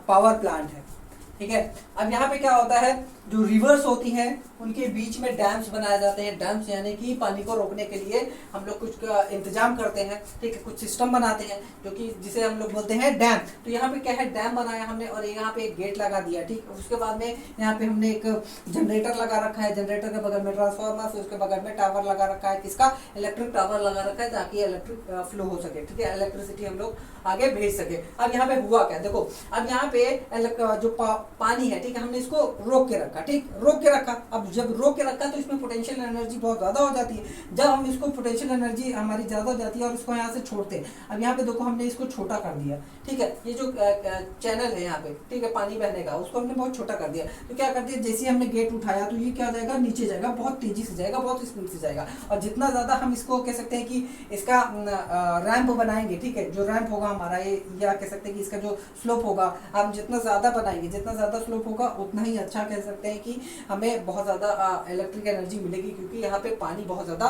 पावर प्लांट है, ठीक है। अब यहाँ पे क्या होता है, जो रिवर्स होती हैं उनके बीच में डैम्स बनाए जाते हैं। डैम्स यानी कि पानी को रोकने के लिए हम लोग कुछ का इंतजाम करते हैं, ठीक है, कुछ सिस्टम बनाते हैं जो कि जिसे हम लोग बोलते हैं डैम। तो यहाँ पे क्या है, डैम बनाया हमने और यहाँ पे एक गेट लगा दिया, ठीक। उसके बाद में यहाँ पे हमने एक जनरेटर लगा रखा है, जनरेटर के बगल में ट्रांसफार्मर, फिर उसके बगल में टावर लगा रखा है, किसका, इलेक्ट्रिक टावर लगा रखा है, ताकि इलेक्ट्रिक फ्लो हो सके, ठीक है, इलेक्ट्रिसिटी हम लोग आगे भेज सके। अब यहाँ पे हुआ क्या, देखो, अब यहाँ पे जो पानी है, ठीक है, हमने इसको रोक के रखा, ठीक, रोक के रखा। अब जब रोक के रखा तो इसमें पोटेंशियल एनर्जी बहुत ज़्यादा हो जाती है। जब हम इसको पोटेंशियल एनर्जी हमारी ज़्यादा हो जाती है और इसको यहाँ से छोड़ते हैं, अब यहाँ पे देखो हमने इसको छोटा कर दिया, ठीक है, ये जो चैनल है यहाँ पे, ठीक है, पानी बहने का, उसको हमने बहुत छोटा कर दिया। तो क्या कर दिया, जैसे हमने गेट उठाया तो ये क्या हो जाएगा, नीचे जाएगा, बहुत तेजी से जाएगा, बहुत स्पीड से जाएगा। और जितना ज़्यादा हम इसको कह सकते हैं कि इसका रैंप बनाएंगे, ठीक है, जो रैंप होगा हमारा, ये या कह सकते हैं कि इसका जो स्लोप होगा, हम जितना ज़्यादा बनाएंगे, जितना ज़्यादा स्लोप होगा उतना ही अच्छा कह सकते हैं कि हमें बहुत ज़्यादा इलेक्ट्रिक एनर्जी मिलेगी, क्योंकि यहाँ पे पानी बहुत ज़्यादा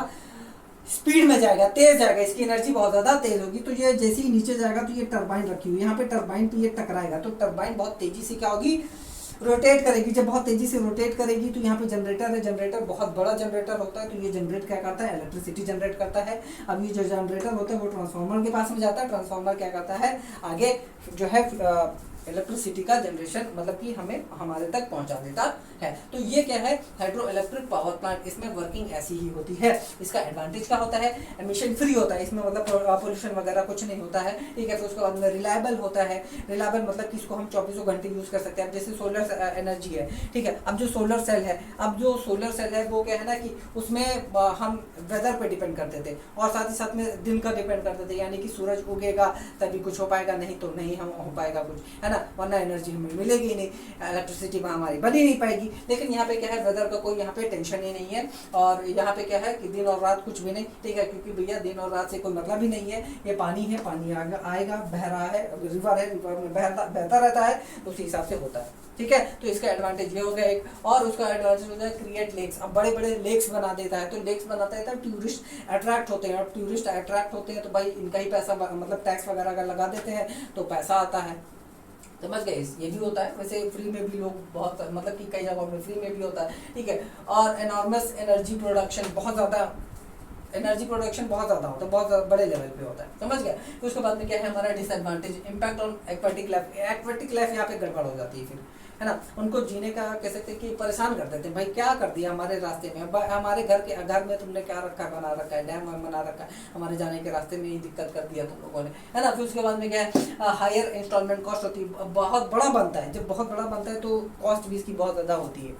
स्पीड में जाएगा, तेज जाएगा, इसकी एनर्जी बहुत ज़्यादा तेज होगी। तो ये जैसे ही नीचे जाएगा तो ये टरबाइन रखी हुई है, यहाँ पे टरबाइन पे ये टकराएगा, तो टरबाइन बहुत तेज़ी से क्या होगी, रोटेट करेगी। जब बहुत तेज़ी से रोटेट करेगी तो यहाँ पे जनरेटर है, जनरेटर बहुत बड़ा जनरेटर होता है, तो ये जनरेट क्या करता है, इलेक्ट्रिसिटी जनरेट करता है। अब ये जो जनरेटर होता है वो ट्रांसफार्मर के पास में जाता है, ट्रांसफार्मर क्या करता है, आगे जो है इलेक्ट्रिसिटी का जनरेशन, मतलब कि हमें हमारे तक पहुंचा देता है। तो ये क्या है, हाइड्रो इलेक्ट्रिक पावर प्लांट, इसमें वर्किंग ऐसी ही होती है। इसका एडवांटेज क्या होता है, एमिशन फ्री होता है, इसमें मतलब पोल्यूशन वगैरह कुछ नहीं होता है, ठीक है। फिर उसके बाद में रिलायबल होता है, रिलायबल मतलब कि इसको हम 24 घंटे यूज़ कर सकते हैं। जैसे सोलर एनर्जी है, ठीक है, अब जो सोलर सेल है, वो क्या है ना कि उसमें हम वेदर पे डिपेंड करते थे और साथ ही साथ में दिन का डिपेंड करते थे, यानी कि सूरज उगेगा तभी कुछ हो पाएगा, नहीं तो नहीं हम हो पाएगा कुछ, है ना, वरना एनर्जी हमें मिलेगी नहीं, इलेक्ट्रिसिटी में हमारी बनी नहीं पाएगी। लेकिन यहाँ पे क्या है, वेदर का कोई यहाँ पे टेंशन ही नहीं है, और यहाँ पे क्या है कि दिन और रात कुछ भी नहीं, ठीक है, क्योंकि भैया दिन और रात से कोई मतलब ही नहीं है। ये पानी है, पानी आएगा, बह रहा है, रिवर है, रिवर में बहता रहता है, तो उसी हिसाब से होता है, ठीक है। तो इसका एडवांटेज ये हो गया एक, और उसका एडवांटेज हो गया क्रिएट लेक्स। अब बड़े बड़े लेक्स बना देता है, तो लेक्स बनाता है तो टूरिस्ट अट्रैक्ट होते हैं, और टूरिस्ट अट्रैक्ट होते हैं तो भाई इनका ही पैसा, मतलब टैक्स वगैरह अगर लगा देते हैं तो पैसा आता है, समझ गए। ये भी होता है, वैसे फ्री में भी लोग बहुत, मतलब कि कई जगहों में फ्री में भी होता है, ठीक है। और एनॉर्मस एनर्जी प्रोडक्शन, बहुत ज़्यादा एनर्जी प्रोडक्शन बहुत ज़्यादा होता है, बहुत बड़े लेवल पे होता है, समझ गया। उसके बाद में क्या है हमारा disadvantage, impact on aquatic life. Aquatic life यहाँ पे गड़बड़ हो जाती है फिर, है ना, उनको जीने का कह सकते हैं कि परेशान कर देते हैं। भाई क्या कर दिया हमारे रास्ते में, हमारे घर में तुमने क्या रखा, बना रखा है, डैम बना रखा है, हमारे जाने के रास्ते में ही दिक्कत कर दिया तुम लोगों ने, है ना। फिर उसके बाद में क्या है, हायर इंस्टॉलमेंट कॉस्ट होती है, बहुत बड़ा बनता है, जब बहुत बड़ा बनता है तो कॉस्ट भी इसकी बहुत ज़्यादा होती है,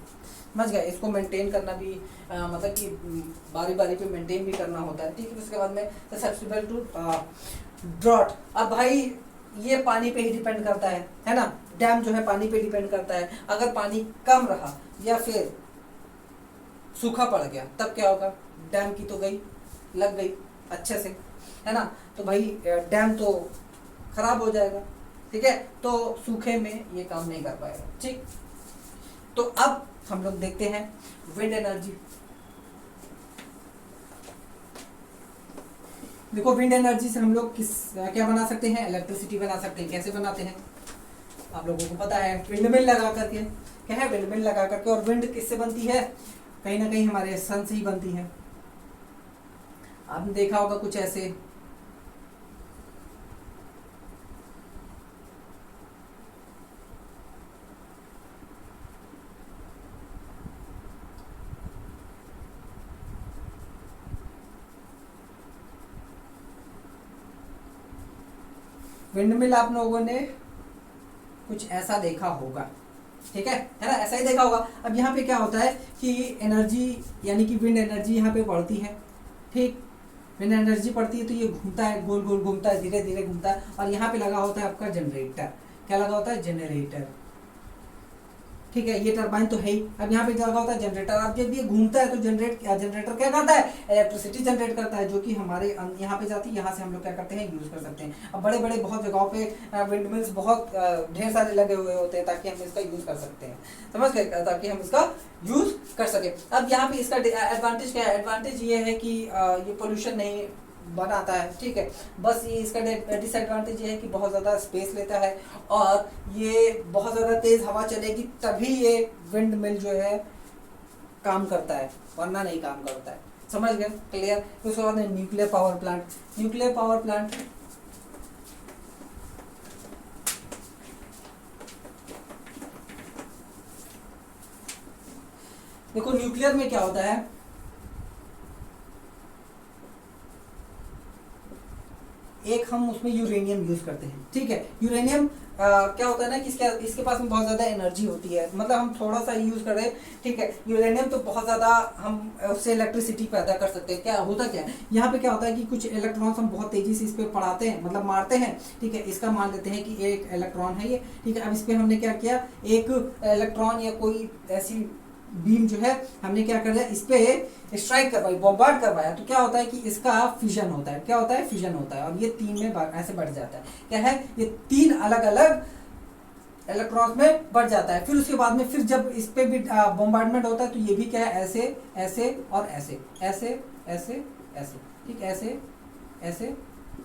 समझ गए। इसको मेंटेन करना भी मतलब कि बारी बारी पे मेंटेन भी करना होता है, ठीक है। उसके बाद में ससेप्टेबल टू ड्रॉट। अब भाई ये पानी पे ही डिपेंड करता है ना, डैम जो है पानी पे डिपेंड करता है। अगर पानी कम रहा या फिर सूखा पड़ गया तब क्या होगा, डैम की तो गई, लग गई अच्छे से, है ना, तो भाई डैम तो खराब हो जाएगा, ठीक है। तो सूखे में ये काम नहीं कर पाएगा, ठीक। तो अब हम लोग देखते हैं विंड एनर्जी। देखो विंड एनर्जी से हम लोग क्या बना सकते हैं, इलेक्ट्रिसिटी बना सकते हैं। कैसे बनाते हैं आप लोगों को पता है, विंड मिल लगा करके, क्या है, विंड मिल लगा करके। और विंड किससे बनती है, कहीं ना कहीं हमारे सन से ही बनती है। आपने देखा होगा कुछ ऐसे, विंडमिल आप लोगों ने कुछ ऐसा देखा होगा, ठीक है ना, ऐसा ही देखा होगा। अब यहाँ पे क्या होता है कि एनर्जी यानी कि विंड एनर्जी यहाँ पे बढ़ती है, ठीक। विंड एनर्जी पड़ती है तो ये घूमता है, गोल गोल घूमता है, धीरे धीरे घूमता है। और यहाँ पे लगा होता है आपका जनरेटर, क्या लगा होता है, जनरेटर, ठीक है। ये टरबाइन तो है ही। अब यहाँ पे लगा होता है जनरेटर। अब जब ये घूमता है तो जनरेटर क्या करता है, इलेक्ट्रिसिटी जनरेट करता है, जो कि हमारे यहाँ पे जाती है, यहाँ से हम लोग क्या करते हैं, यूज कर सकते हैं। अब बड़े बड़े बहुत जगहों पे विंडमिल्स बहुत ढेर सारे लगे हुए होते हैं ताकि हम इसका यूज कर सकते हैं, समझ गए, ताकि हम इसका यूज कर सके। अब यहाँ पे इसका एडवांटेज क्या है, एडवांटेज ये है कि ये पोल्यूशन नहीं बनाता है, ठीक है। बस ये इसका डिसएडवांटेज ये है कि बहुत ज़्यादा स्पेस लेता है और ये बहुत ज़्यादा तेज़ हवा चलेगी तभी ये विंड मिल जो है काम करता है, वरना नहीं काम करता है, समझ गए, क्लियर। उसके बाद nuclear power plant. Nuclear power plant देखो, न्यूक्लियर में क्या होता है, एक हम उसमें यूरेनियम यूज करते हैं, ठीक है। यूरेनियम क्या होता है ना कि इसके पास में बहुत ज़्यादा एनर्जी होती है, मतलब हम थोड़ा सा यूज़ कर रहे हैं, ठीक है। यूरेनियम तो बहुत ज़्यादा हम उससे इलेक्ट्रिसिटी पैदा कर सकते हैं। क्या होता क्या है, यहाँ पे क्या होता है कि कुछ इलेक्ट्रॉन्स हम बहुत तेज़ी से इस पर पढ़ाते हैं, मतलब मारते हैं, ठीक है। इसका मान लेते हैं कि एक इलेक्ट्रॉन है ये, ठीक है। अब इस पर हमने क्या किया, एक इलेक्ट्रॉन या कोई ऐसी बीम जो है हमने क्या कर दिया, इस पे स्ट्राइक करवाई, बॉम्बार्ड करवाया, तो क्या होता है कि इसका फ्यूजन होता है, क्या होता है, फ्यूजन होता है। और ये 3 में ऐसे बढ़ जाता है, क्या है, ये 3 अलग अलग इलेक्ट्रॉन्स में बढ़ जाता है। फिर उसके बाद में फिर जब इस पे भी बॉम्बार्डमेंट होता है तो ये भी क्या है, ऐसे ऐसे और ऐसे, ऐसे ऐसे ऐसे, ठीक, ऐसे ऐसे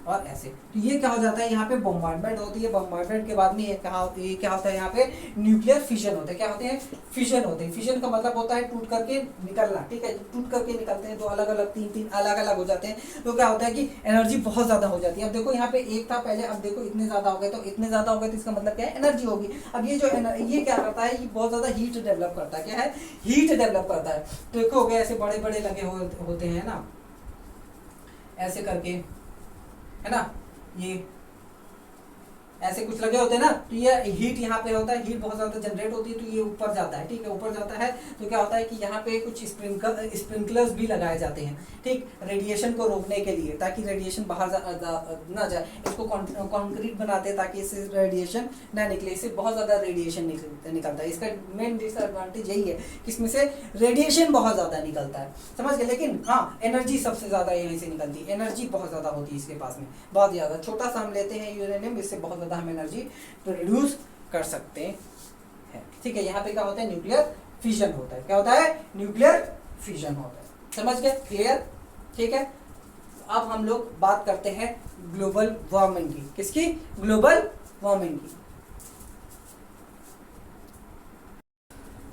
और ऐसे। तो ये क्या हो जाता है, यहाँ पे बॉम्बार्डमेंट होती है। बॉम्बार्डमेंट के बाद में ये क्या होता है, यहाँ पे न्यूक्लियर फिशन होते हैं। क्या होते हैं, फिशन होते हैं। फिशन का मतलब होता है टूट करके निकलना, ठीक है। टूट करके निकलते हैं तो अलग अलग 3 अलग अलग हो जाते हैं। तो क्या होता है कि एनर्जी बहुत ज़्यादा हो जाती है। अब देखो यहाँ पे एक था पहले, अब देखो इतने ज़्यादा हो गए, तो इतने ज़्यादा हो गए तो इसका मतलब क्या है, एनर्जी होगी। अब ये जो ये क्या करता है, ये बहुत ज़्यादा हीट डेवलप करता है, क्या है, हीट डेवलप करता है। तो देखो ऐसे बड़े बड़े लगे होते हैं ना, ऐसे करके, है ना, ये ऐसे कुछ लगे होते हैं ना, तो ये हीट यहाँ पे होता है, हीट बहुत ज्यादा जनरेट होती है तो ये ऊपर जाता है, ठीक है। ऊपर जाता है तो क्या होता है कि यहाँ पे कुछ स्प्रिंकलर्स भी लगाए जाते हैं, ठीक, रेडिएशन को रोकने के लिए, ताकि रेडिएशन बाहर ना जाए। इसको कंक्रीट बनाते हैं ताकि इससे रेडिएशन ना निकले, इससे बहुत ज्यादा रेडिएशन निकलता है। इसका मेन डिसएडवांटेज यही है कि इसमें से रेडिएशन बहुत ज्यादा निकलता है, समझ गए। लेकिन हाँ, एनर्जी सबसे ज्यादा यहीं से निकलती है, एनर्जी बहुत ज्यादा होती है इसके पास में, बहुत ज्यादा। छोटा सा हम लेते हैं यूरेनियम, इससे बहुत हम एनर्जी प्रोड्यूस कर सकते हैं, ठीक है। यहाँ पे क्या होता है, न्यूक्लियर फिशन होता है। क्या होता है, न्यूक्लियर फिशन होता है, समझ गए, क्लियर, ठीक है। अब हम लोग बात करते हैं ग्लोबल वार्मिंग की। किसकी, ग्लोबल वार्मिंग की।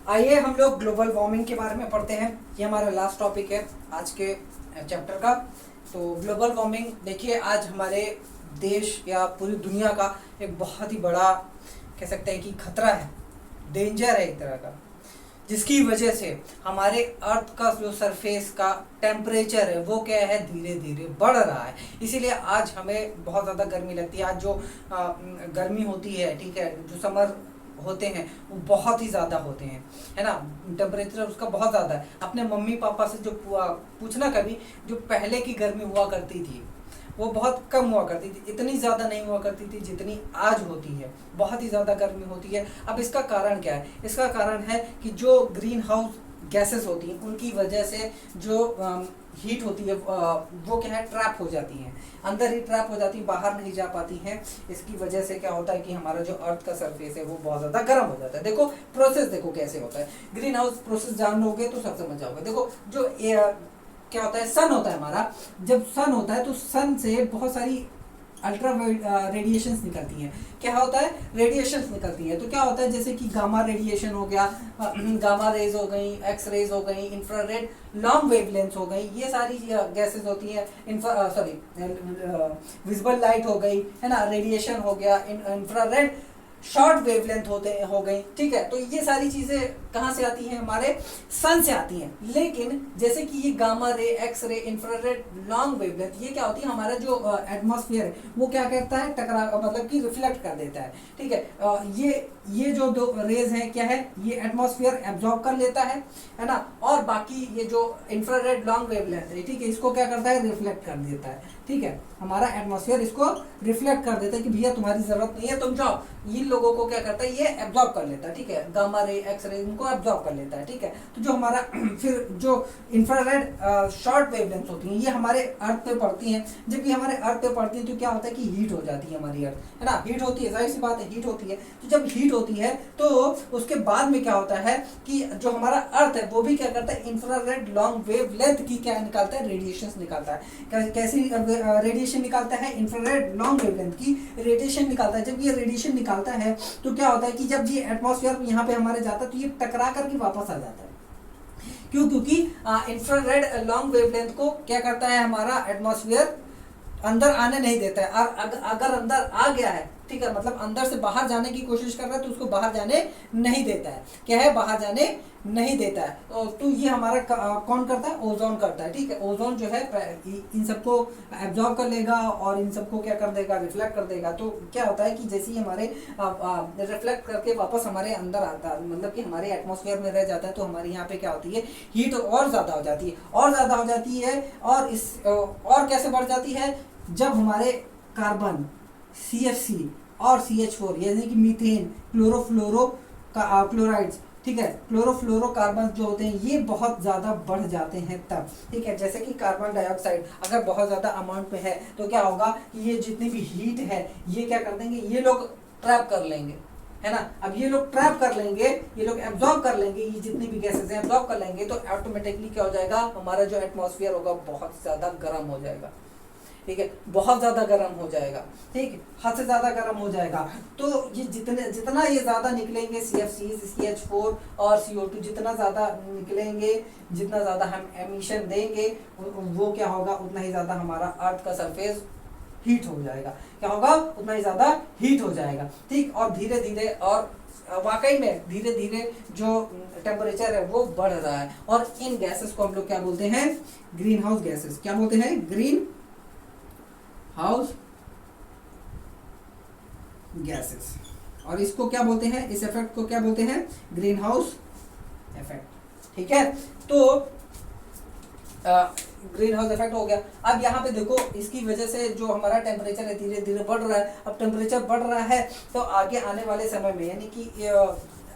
आइए हम लोग ग्लोबल वार्मिंग के बारे में पढ़ते हैं। ये हमारा लास्ट टॉपिक है आज के चैप्टर का। तो ग्लोबल वार्मिंग देखिए, आज हमारे देश या पूरी दुनिया का एक बहुत ही बड़ा कह सकते हैं कि खतरा है, डेंजर है एक तरह का, जिसकी वजह से हमारे अर्थ का जो सरफेस का टेम्परेचर है वो क्या है, धीरे धीरे बढ़ रहा है। इसीलिए आज हमें बहुत ज़्यादा गर्मी लगती है। आज जो गर्मी होती है, ठीक है, जो समर होते हैं वो बहुत ही ज़्यादा होते हैं, है ना, टेम्परेचर उसका बहुत ज़्यादा है। अपने मम्मी पापा से जो पूछना कभी, जो पहले की गर्मी हुआ करती थी वो बहुत कम हुआ करती थी, इतनी ज़्यादा नहीं हुआ करती थी जितनी आज होती है, बहुत ही ज़्यादा गर्मी होती है। अब इसका कारण क्या है? इसका कारण है कि जो ग्रीन हाउस गैसेस होती हैं उनकी वजह से जो हीट होती है वो क्या है, ट्रैप हो जाती हैं, अंदर ही ट्रैप हो जाती है, बाहर नहीं जा पाती हैं। इसकी वजह से क्या होता है कि हमारा जो अर्थ का सरफेस है वो बहुत ज़्यादा गर्म हो जाता है। देखो प्रोसेस देखो कैसे होता है, ग्रीन हाउस प्रोसेस जान लोगे तो सब समझ जाओगे। देखो जो क्या होता है, सन होता है हमारा, जब सन होता है तो सन से बहुत सारी अल्ट्रा रेडिएशंस निकलती हैं। क्या होता है, रेडिएशंस निकलती हैं। तो क्या होता है, जैसे कि गामा रेडिएशन हो गया, गामा रेज हो गई, एक्स रेज हो गई, इंफ्रारेड लॉन्ग वेवलेंथ हो गई, ये सारी गैसेस होती हैं। विजिबल लाइट हो गई, है ना, रेडिएशन हो गया, इंफ्रारेड शॉर्ट वेवलेंथ हो गई, ठीक है। तो ये सारी चीजें कहाँ से आती हैं, हमारे सन से आती हैं। लेकिन जैसे कि ये gamma ray, X ray, infrared long wavelength, ये क्या होती है, हमारा जो एटमॉस्फेयर है वो क्या करता है, मतलब कि रिफ्लेक्ट कर देता है, ठीक है। ये जो दो रेज हैं क्या है, ये एटमॉस्फेयर एब्जॉर्ब कर लेता है ना, और बाकी ये जो इंफ्रारेड लॉन्ग वेवलेंथ है, ठीक है, इसको क्या करता है, रिफ्लेक्ट कर देता है, ठीक है। हमारा एटमॉस्फेयर इसको रिफ्लेक्ट कर देता है कि भैया तुम्हारी जरूरत नहीं है, तुम जाओ। इन लोगों को क्या करता है, ये एब्जॉर्ब कर लेता है, ठीक है, गामा रे, एक्स रे, इनको एब्जॉर्ब कर लेता है, ठीक है। तो जो हमारा फिर जो इंफ्रारेड शॉर्ट वेवलेंथ होती हैं ये हमारे अर्थ पे पड़ती हैं। जब ये हमारे अर्थ पे पड़ती है तो क्या होता है कि हीट हो जाती है हमारी अर्थ, है ना, हीट होती है, जाहिर सी बात है हीट होती है। तो जब हीट होती है तो उसके बाद में क्या होता है कि जो हमारा अर्थ है वो भी क्या करता है, इंफ्रारेड लॉन्ग वेवलेंथ की क्या निकालता है, रेडिएशंस निकालता है। कैसी रेडिएशन निकालता है, इंफ्रारेड लॉन्ग वेवलेंथ की रेडिएशन निकालता है। जब ये रेडिएशन निकालता है तो क्या होता है कि जब ये एटमॉस्फेयर यहाँ पे हमारे जाता है तो ये टकरा करके वापस आ जाता है। क्यों? क्योंकि इंफ्रारेड लॉन्ग वेवलेंथ को क्या करता है, हमारा एटमॉस्फेयर अंदर आने नहीं देता है। और अगर अंदर आ गया है, ठीक है, मतलब अंदर से बाहर जाने की कोशिश कर रहा है तो उसको बाहर जाने नहीं देता है। क्या है, बाहर जाने नहीं देता है। तो ये हमारा कौन करता है, ओजोन करता है, ठीक है। ओजोन जो है इन सबको एब्जॉर्ब कर लेगा और इन सबको क्या कर देगा, रिफ्लेक्ट कर देगा। तो क्या होता है कि जैसे ही हमारे रिफ्लेक्ट करके वापस हमारे अंदर आता है, मतलब कि हमारे एटमॉस्फेयर में रह जाता है, तो हमारे यहाँ पे क्या होती है, हीट और ज़्यादा हो जाती है, और ज़्यादा हो जाती है। और कैसे बढ़ जाती है, जब हमारे कार्बन, CFC और CH4 यानी कि मीथेन, क्लोरोफ्लोरो क्लोराइड्स, ठीक है, क्लोरोफ्लोरोकार्बन जो होते हैं ये बहुत ज़्यादा बढ़ जाते हैं तब, ठीक है। जैसे कि कार्बन डाइऑक्साइड अगर बहुत ज़्यादा अमाउंट में है तो क्या होगा कि ये जितनी भी हीट है ये क्या कर देंगे, ये लोग ट्रैप कर लेंगे, है ना। अब ये लोग ट्रैप कर लेंगे, ये लोग एब्जॉर्ब कर लेंगे, ये जितनी भी गैसेस हैं एब्जॉर्ब कर लेंगे, तो ऑटोमेटिकली क्या हो जाएगा, हमारा जो एटमॉस्फेयर होगा बहुत ज़्यादा गर्म हो जाएगा, ठीक है, बहुत ज़्यादा गर्म हो जाएगा, ठीक है, हद से ज़्यादा गर्म हो जाएगा। तो ये जितना ये ज़्यादा निकलेंगे, CFC, CH4 और CO2 जितना ज़्यादा निकलेंगे, जितना ज़्यादा हम एमिशन देंगे, वो क्या होगा, उतना ही ज़्यादा हमारा अर्थ का सरफेस हीट हो जाएगा। क्या होगा, उतना ही ज़्यादा हीट हो जाएगा, ठीक। और धीरे धीरे, और वाकई में धीरे धीरे जो टेम्परेचर है वो बढ़ रहा है। और इन गैसेस को हम लोग क्या बोलते हैं, ग्रीन हाउस गैसेस। क्या बोलते हैं, ग्रीन हाउस गैसेस। और इसको क्या बोलते हैं, इस इफेक्ट को क्या बोलते हैं, ग्रीन हाउस इफेक्ट, ठीक है। तो ग्रीन हाउस इफेक्ट हो गया। अब यहाँ पे देखो, इसकी वजह से जो हमारा टेम्परेचर है धीरे धीरे बढ़ रहा है। अब टेम्परेचर बढ़ रहा है तो आगे आने वाले समय में, यानी कि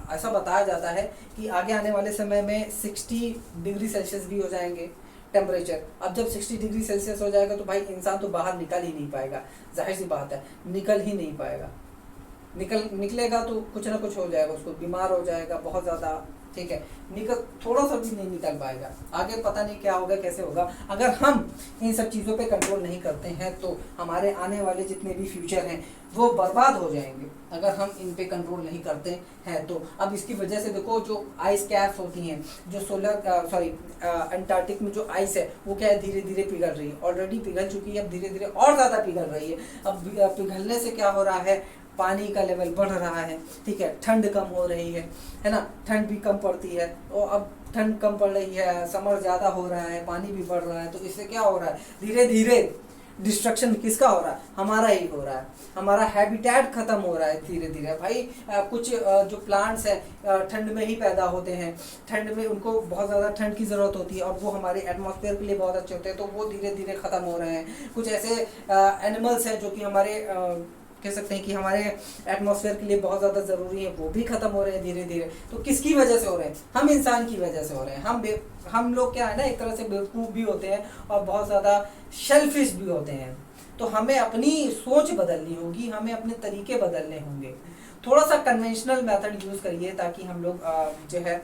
ऐसा बताया जाता है कि आगे आने वाले समय में 60 डिग्री सेल्सियस भी हो जाएंगे टेम्परेचर। अब जब 60 डिग्री सेल्सियस हो जाएगा तो भाई इंसान तो बाहर निकल ही नहीं पाएगा, जाहिर सी बात है, निकल ही नहीं पाएगा। निकलेगा तो कुछ ना कुछ हो जाएगा, उसको बीमार हो जाएगा बहुत ज़्यादा, ठीक है, थोड़ा सा भी नहीं निकल पाएगा। आगे पता नहीं क्या होगा, कैसे होगा। अगर हम इन सब चीज़ों पे कंट्रोल नहीं करते हैं तो हमारे आने वाले जितने भी फ्यूचर हैं वो बर्बाद हो जाएंगे, अगर हम इन पे कंट्रोल नहीं करते हैं तो। अब इसकी वजह से देखो, जो आइस कैप्स होती हैं, जो अंटार्कटिक में जो आइस है वो क्या है, धीरे धीरे पिघल रही है। ऑलरेडी पिघल चुकी है, अब धीरे धीरे और ज़्यादा पिघल रही है। अब पिघलने से क्या हो रहा है, पानी का लेवल बढ़ रहा है, ठीक है, ठंड कम हो रही है ना, ठंड भी कम पड़ती है, और अब ठंड कम पड़ रही है, समर ज़्यादा हो रहा है, पानी भी बढ़ रहा है, तो इससे क्या हो रहा है, धीरे धीरे डिस्ट्रक्शन किसका हो रहा है, हमारा ही हो रहा है, हमारा हैबिटेट खत्म हो रहा है धीरे धीरे भाई। कुछ जो प्लांट्स हैं ठंड में ही पैदा होते हैं, ठंड में उनको बहुत ज़्यादा ठंड की ज़रूरत होती है और वो हमारे एटमॉस्फेयर के लिए बहुत अच्छे होते हैं, तो वो धीरे धीरे ख़त्म हो रहे हैं। कुछ ऐसे एनिमल्स हैं जो कि हमारे कह सकते हैं कि हमारे एटमॉस्फेयर के लिए बहुत ज़्यादा ज़रूरी है, वो भी ख़त्म हो रहे हैं धीरे धीरे। तो किसकी वजह से हो रहे हैं, हम इंसान की वजह से हो रहे हैं। हम लोग क्या है ना, एक तरह से बेवकूफ़ भी होते हैं और बहुत ज़्यादा सेल्फिश भी होते हैं। तो हमें अपनी सोच बदलनी होगी, हमें अपने तरीके बदलने होंगे, थोड़ा सा कन्वेंशनल मेथड यूज़ करिए ताकि हम लोग जो है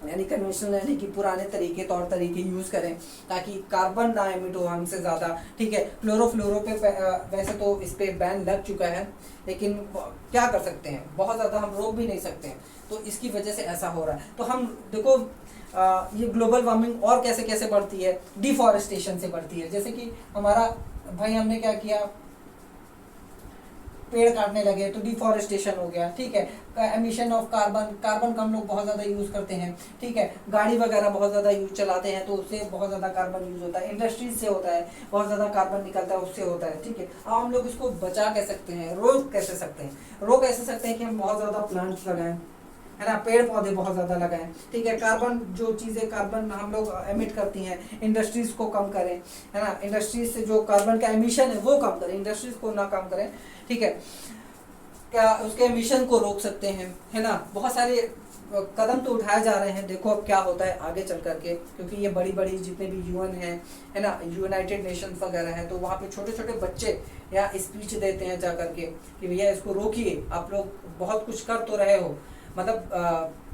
यानी कन्वेंशनल यानी कि पुराने तरीके तौर तरीके यूज़ करें ताकि कार्बन ना एमिट हो हमसे ज़्यादा, ठीक है। क्लोरोफ्लोरो पे वैसे तो इस पे बैन लग चुका है, लेकिन क्या कर सकते हैं, बहुत ज़्यादा हम रोक भी नहीं सकते हैं, तो इसकी वजह से ऐसा हो रहा है। तो हम देखो ये ग्लोबल वार्मिंग और कैसे कैसे बढ़ती है, डिफॉरेस्टेशन से बढ़ती है। जैसे कि हमारा भाई हमने क्या किया, पेड़ काटने लगे तो डिफॉरेस्टेशन हो गया, ठीक है। एमिशन ऑफ कार्बन का हम लोग बहुत ज़्यादा यूज़ करते हैं, ठीक है। गाड़ी वगैरह बहुत ज़्यादा यूज चलाते हैं तो उससे बहुत ज़्यादा कार्बन यूज़ होता है, इंडस्ट्रीज से होता है, बहुत ज़्यादा कार्बन निकलता है, उससे होता है, ठीक है। अब हम लोग इसको बचा कैसे सकते हैं, रोक कैसे सकते हैं, रोक ऐसे सकते हैं कि हम बहुत ज़्यादा प्लांट्स लगाएं, है ना, पेड़ पौधे बहुत ज़्यादा लगाएं, ठीक है। कार्बन जो चीज़ें कार्बन हम लोग एमिट करती हैं, इंडस्ट्रीज़ को कम करें, है ना, इंडस्ट्रीज से जो कार्बन का एमिशन है वो कम करें, इंडस्ट्रीज़ को ना कम करें, ठीक है। क्या उसके एमिशन को रोक सकते हैं, है ना। बहुत सारे कदम तो उठाए जा रहे हैं, देखो अब क्या होता है आगे चल करके, क्योंकि ये बड़ी बड़ी जितने भी यूएन है ना, यूनाइटेड नेशंस वगैरह हैं, तो वहाँ पे छोटे छोटे बच्चे या स्पीच देते हैं जा करके कि भैया इसको रोकिए, आप लोग बहुत कुछ कर तो रहे हो, मतलब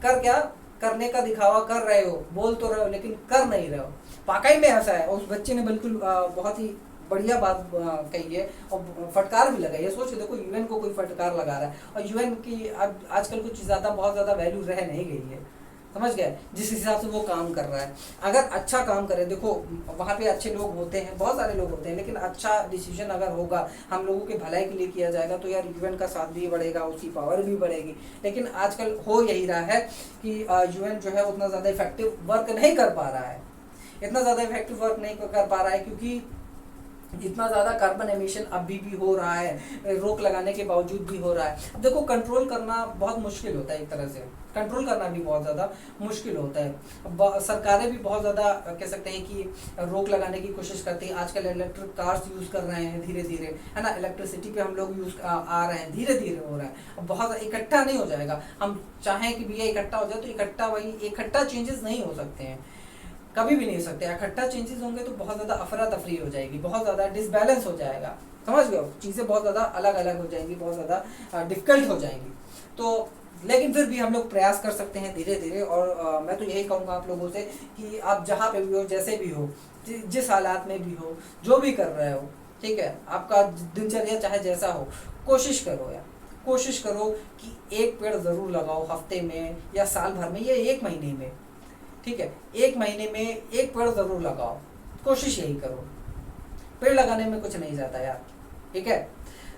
कर क्या, करने का दिखावा कर रहे हो, बोल तो रहे हो लेकिन कर नहीं रहे हो। वाकई में ऐसा है, उस बच्चे ने बिल्कुल बहुत ही बढ़िया बात कही है और फटकार भी लगाई है। सोच के देखो, यूएन को कोई फटकार लगा रहा है, और यूएन की आजकल कुछ ज़्यादा बहुत ज़्यादा वैल्यू रह नहीं गई है, समझ गए, जिस हिसाब से वो काम कर रहा है। अगर अच्छा काम करे, देखो वहाँ पे अच्छे लोग होते हैं, बहुत सारे लोग होते हैं, लेकिन अच्छा डिसीजन अगर होगा, हम लोगों के भलाई के लिए किया जाएगा, तो यार यूएन का साथ भी बढ़ेगा, उसकी पावर भी बढ़ेगी। लेकिन आजकल हो यही रहा है कि यूएन जो है उतना ज़्यादा इफेक्टिव वर्क नहीं कर पा रहा है, इतना ज़्यादा इफेक्टिव वर्क नहीं कर पा रहा है, क्योंकि इतना ज़्यादा कार्बन एमिशन अभी भी हो रहा है, रोक लगाने के बावजूद भी हो रहा है। अब देखो, कंट्रोल करना बहुत मुश्किल होता है, एक तरह से कंट्रोल करना भी बहुत ज़्यादा मुश्किल होता है। सरकारें भी बहुत ज़्यादा कह सकते हैं कि रोक लगाने की कोशिश करती है। आजकल इलेक्ट्रिक कार्स यूज़ कर रहे हैं धीरे धीरे, है ना, इलेक्ट्रिसिटी पे हम लोग यूज़ आ रहे हैं, धीरे धीरे हो रहा है। अब बहुत इकट्ठा नहीं हो जाएगा, हम चाहें कि भैया इकट्ठा हो जाए तो इकट्ठा चेंजेस नहीं हो सकते हैं, कभी भी नहीं हो सकते। इकट्ठा चेंजेस होंगे तो बहुत ज़्यादा अफरा तफरी हो जाएगी, बहुत ज़्यादा डिसबैलेंस हो जाएगा, समझ गए, चीज़ें बहुत ज़्यादा अलग अलग हो जाएंगी, बहुत ज़्यादा डिफ़िकल्ट हो जाएंगी। तो लेकिन फिर भी हम लोग प्रयास कर सकते हैं धीरे धीरे। और मैं तो यही कहूँगा आप लोगों से कि आप जहाँ पे भी हो, जैसे भी हो, जिस हालात में भी हो, जो भी कर रहे हो, ठीक है, आपका दिनचर्या चाहे जैसा हो, कोशिश करो यार, कोशिश करो कि एक पेड़ ज़रूर लगाओ हफ्ते में या साल भर में या एक महीने में, ठीक है, एक महीने में एक पेड़ जरूर लगाओ, कोशिश यही करो। पेड़ लगाने में कुछ नहीं जाता यार, ठीक है,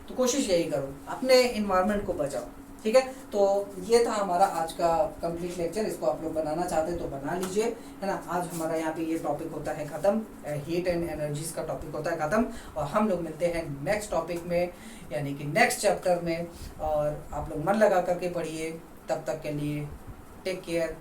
तो कोशिश यही करो, अपने इन्वायरमेंट को बचाओ, ठीक है। तो ये था हमारा आज का कंप्लीट लेक्चर, इसको आप लोग बनाना चाहते तो बना लीजिए, है ना। आज हमारा यहाँ पे ये टॉपिक होता है ख़त्म, हीट एंड एनर्जीज का टॉपिक होता है ख़त्म, और हम लोग मिलते हैं नेक्स्ट टॉपिक में, यानी कि नेक्स्ट चैप्टर में। और आप लोग मन लगा करके पढ़िए, तब तक के लिए टेक केयर।